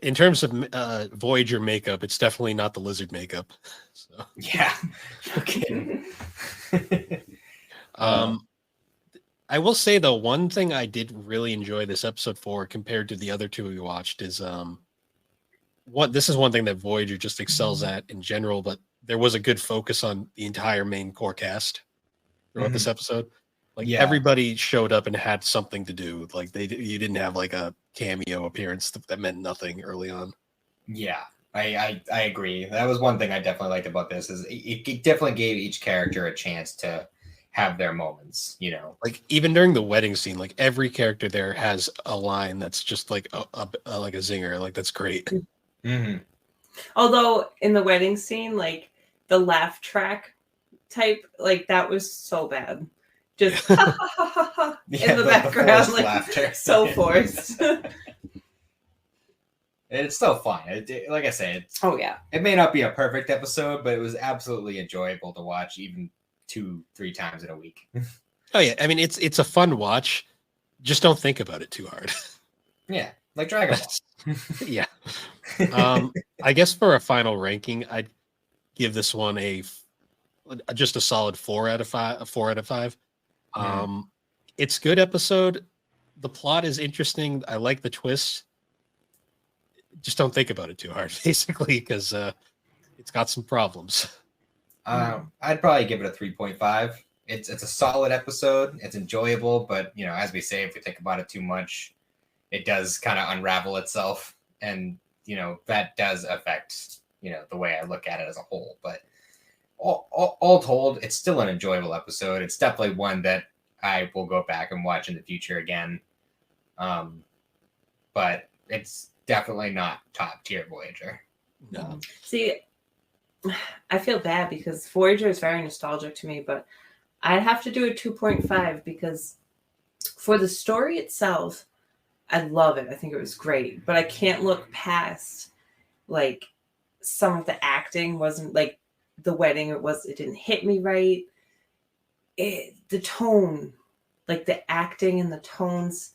in terms of Voyager makeup, it's definitely not the lizard makeup. So yeah. Okay. I will say though, one thing I did really enjoy this episode for compared to the other two we watched is this is one thing that Voyager just excels at in general, but there was a good focus on the entire main core cast throughout this episode. Like everybody showed up and had something to do. Like you didn't have like a cameo appearance that meant nothing early on. Yeah, I agree. That was one thing I definitely liked about this is it definitely gave each character a chance to have their moments. Like even during the wedding scene, like every character there has a line that's just like a zinger. Like that's great. Mm-hmm. Although in the wedding scene, like the laugh track type, like that was so bad. Just in the background, like laughter. So forced. It's still fun. Like I said, it may not be a perfect episode, but it was absolutely enjoyable to watch, even 2-3 times in a week. Oh yeah, I mean it's a fun watch. Just don't think about it too hard. Yeah, like Dragon Ball. Yeah. I guess for a final ranking, I'd give this one a just a solid 4 out of 5. A 4 out of 5. It's good episode. The plot is interesting. I like the twist. Just don't think about it too hard, basically, because it's got some problems. I'd probably give it a 3.5. It's a solid episode. It's enjoyable, but as we say, if we think about it too much, it does kind of unravel itself, and that does affect the way I look at it as a whole. But all told, it's still an enjoyable episode. It's definitely one that I will go back and watch in the future again. But it's definitely not top tier Voyager. No. See, I feel bad because Voyager is very nostalgic to me, but I'd have to do a 2.5 because for the story itself, I love it. I think it was great, but I can't look past like some of the acting wasn't like the wedding. It didn't hit me right. The tone, like the acting and the tones,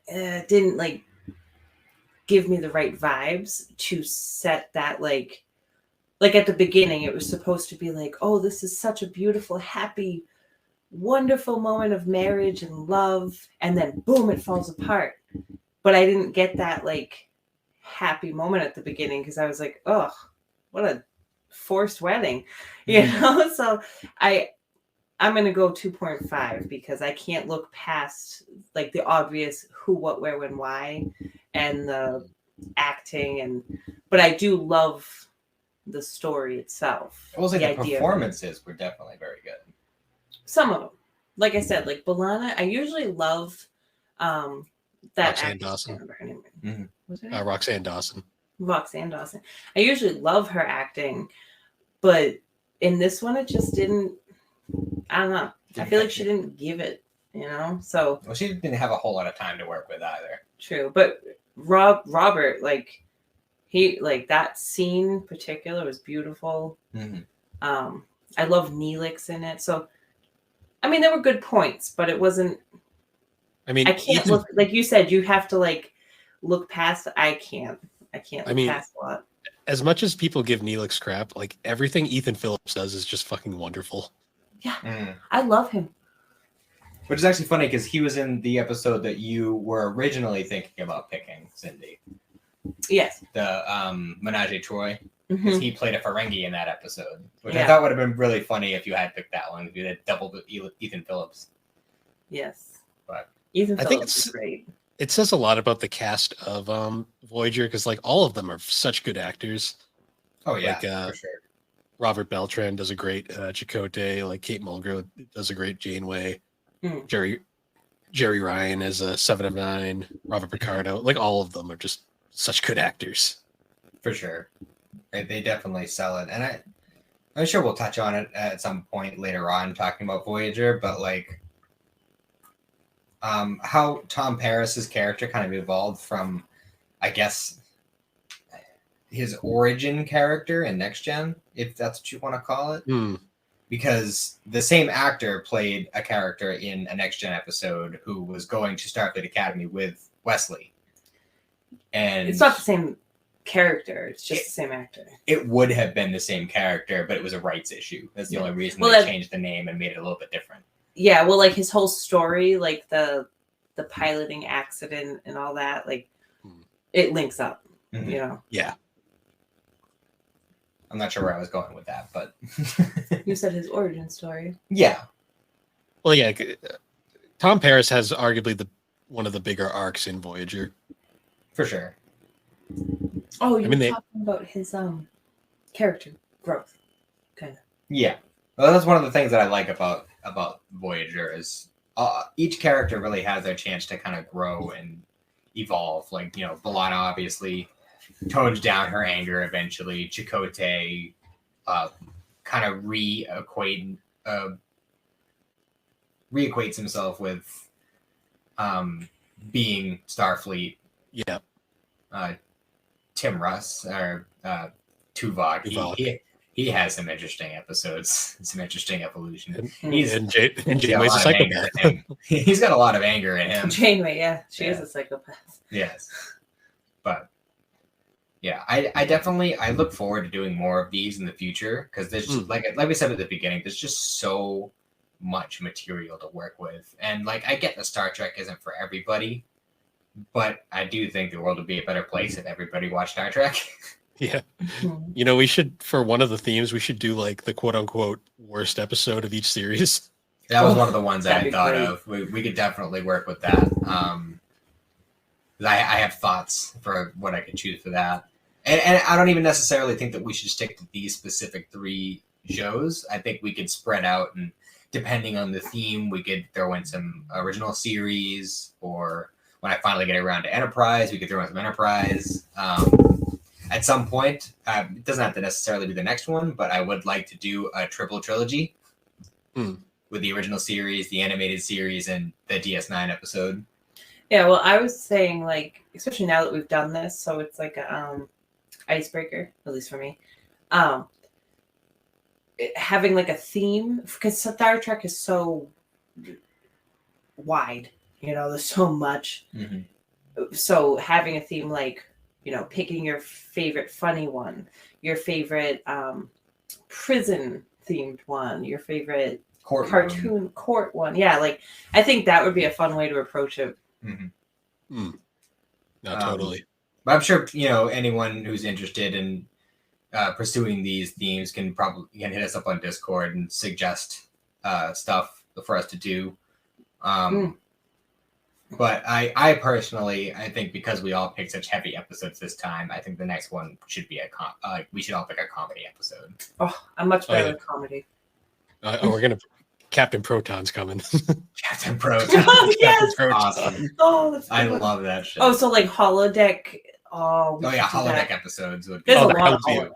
didn't like give me the right vibes to set that like at the beginning it was supposed to be like, oh, this is such a beautiful, happy, wonderful moment of marriage and love, and then boom, it falls apart. But I didn't get that like happy moment at the beginning because I was like, oh, what a forced wedding, So I'm gonna go 2.5 because I can't look past like the obvious who, what, where, when, why, and the acting, but I do love the story itself. I will say the performances were definitely very good. Some of them, like I said, like B'Elanna, I usually love that Roxanne Dawson. I remember her name. Mm-hmm. Was her name? Roxanne Dawson. Roxanne Dawson. I usually love her acting, but in this one, it just didn't. I don't know. I feel like she didn't give it, So well, she didn't have a whole lot of time to work with either. True, but Robert, like he, like that scene in particular was beautiful. Mm-hmm. I love Neelix in it, so I mean there were good points, but it wasn't. I mean, I can't look like you said. You have to like look past. I can't look past a lot. As much as people give Neelix crap, like everything Ethan Phillips does is just fucking wonderful. Yeah, I love him. Which is actually funny because he was in the episode that you were originally thinking about picking, Cyndi. Yes. The Menage a Trois. Because he played a Ferengi in that episode. Which I thought would have been really funny if you had picked that one. If you had doubled Ethan Phillips. Yes. But Ethan Phillips is great. It says a lot about the cast of Voyager because like all of them are such good actors. Oh yeah, like, for sure. Robert Beltran does a great Chakotay. Like Kate Mulgrew does a great Janeway. Jerry Ryan as a 7 of 9. Robert Picardo. Like all of them are just such good actors. For sure, they definitely sell it, and I'm sure we'll touch on it at some point later on talking about Voyager. But like, how Tom Paris's character kind of evolved from, I guess, his origin character in Next Gen, if that's what you want to call it. Because the same actor played a character in a Next Gen episode who was going to Starfleet Academy with Wesley. And it's not the same character, it's just the same actor. It would have been the same character, but it was a rights issue. That's the only reason they changed the name and made it a little bit different. Yeah, well, like his whole story, like the piloting accident and all that, like it links up, Yeah. I'm not sure where I was going with that, but you said his origin story. Yeah. Well, yeah. Tom Paris has arguably one of the bigger arcs in Voyager. For sure. Oh, you're talking about his character growth, kind of. Yeah. Well, that's one of the things that I like about Voyager is each character really has their chance to kind of grow and evolve. Like, B'Elanna obviously tones down her anger eventually. Chakotay kind of reequates himself with being Starfleet. Yeah. Tim Russ or Tuvok. He has some interesting episodes, some interesting evolution. And Janeway's a psychopath. He's got a lot of anger in him. Janeway, yeah, she is a psychopath. Yes, but Yeah, I definitely I look forward to doing more of these in the future because there's just, like we said at the beginning, there's just so much material to work with, and like I get that Star Trek isn't for everybody, but I do think the world would be a better place if everybody watched Star Trek. Yeah. We should, for one of the themes, we should do like the quote unquote worst episode of each series. That was one of the ones that That'd I be thought great. of. We could definitely work with that. I have thoughts for what I could choose for that. And I don't even necessarily think that we should stick to these specific 3 shows. I think we could spread out, and depending on the theme, we could throw in some original series, or when I finally get around to Enterprise, we could throw in some Enterprise. At some point, it doesn't have to necessarily be the next one, but I would like to do a triple trilogy with the original series, the animated series, and the DS9 episode. Yeah, well, I was saying, like, especially now that we've done this, so it's like a icebreaker, at least for me. Having like a theme, because Star Trek is so wide, there's so much. So having a theme like, picking your favorite funny one, your favorite prison themed one, your favorite cartoon court one. Yeah, like I think that would be a fun way to approach it. No, totally. But I'm sure anyone who's interested in pursuing these themes can hit us up on Discord and suggest stuff for us to do. But I personally, I think because we all picked such heavy episodes this time, I think the next one should be we should all pick a comedy episode. Oh, I'm much better at comedy. We're gonna Captain Proton's coming. Captain Proton. Yes. Awesome. Oh, that's I love that shit. Oh, so like holodeck. Oh yeah, holodeck episodes would be. There's a lot of too.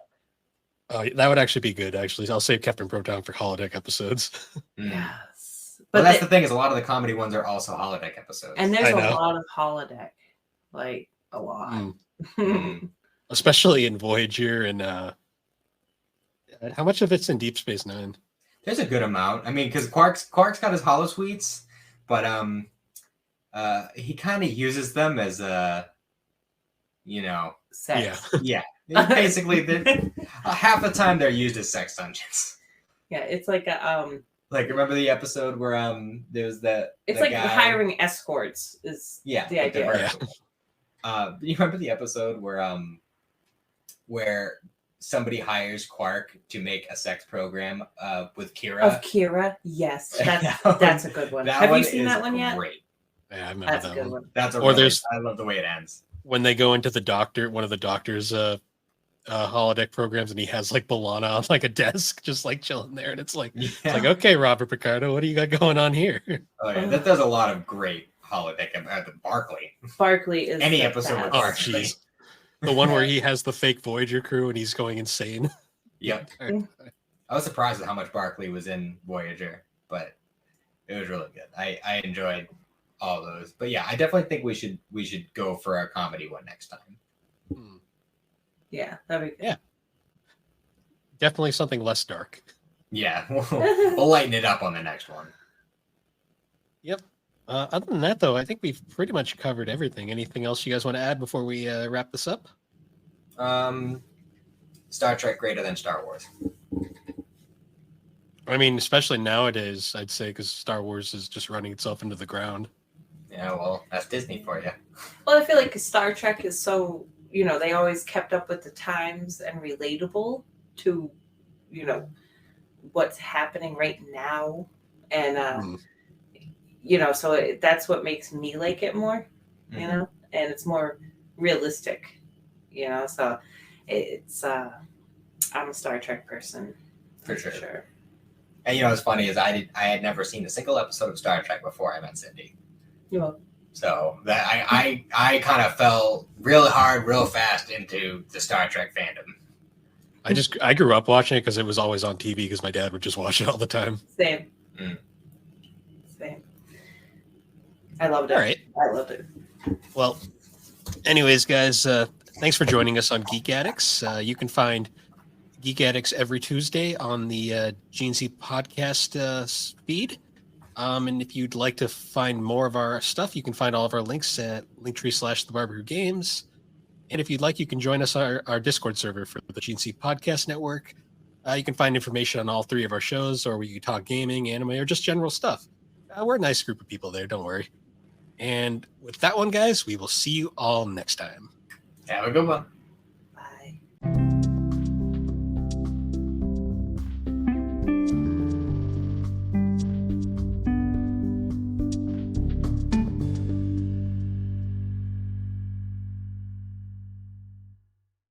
That would actually be good. Actually, I'll save Captain Proton for holodeck episodes. Yes, but that's the thing, is a lot of the comedy ones are also holodeck episodes, and there's a lot of holodeck, like a lot. Especially in Voyager, and how much of it's in Deep Space Nine? There's a good amount. I mean, because Quark's got his holosuites, but he kind of uses them as sex. Yeah. Basically, half the time they're used as sex dungeons. Yeah, it's like a Like, remember the episode where there's that? It's the like guy... hiring escorts is the idea. You remember the episode where somebody hires Quark to make a sex program with Kira? Of Kira, yes, that's a good one. Have you seen that one yet? Great. Yeah, I remember that's that a good one. one. I love the way it ends. When they go into one of the doctor's holodeck programs, and he has like B'Elanna on like a desk, just like chilling there, and it's like, okay, Robert Picardo, what do you got going on here? Oh yeah, there's a lot of great holodeck. Barclay. Barclay is any episode with Barclay. The one where he has the fake Voyager crew and he's going insane. Yep. I was surprised at how much Barclay was in Voyager, but it was really good. I enjoyed all those. But yeah, I definitely think we should go for a comedy one next time. Yeah, that'd be good. Yeah. Definitely something less dark. Yeah, we'll lighten it up on the next one. Yep. Other than that, though, I think we've pretty much covered everything. Anything else you guys want to add before we wrap this up? Star Trek greater than Star Wars. I mean, especially nowadays, I'd say, because Star Wars is just running itself into the ground. Yeah, well, that's Disney for you. Well, I feel like Star Trek is so, they always kept up with the times and relatable to, what's happening right now. And, so that's what makes me like it more, and it's more realistic, so it's, I'm a Star Trek person. For sure. And what's funny is I had never seen a single episode of Star Trek before I met Cyndi. So that I kind of fell real hard, real fast into the Star Trek fandom. I grew up watching it because it was always on TV because my dad would just watch it all the time. Same. I loved it. All right. I loved it. Well, anyways, guys, thanks for joining us on Geek Addicts. You can find Geek Addicts every Tuesday on the GNC podcast feed. And if you'd like to find more of our stuff, you can find all of our links at linktree/thebarbergames. And if you'd like, you can join us our Discord server for the GNC Podcast Network. You can find information on all 3 of our shows, or we can talk gaming, anime, or just general stuff. We're a nice group of people there, don't worry. And with that one, guys, we will see you all next time. Have a good one.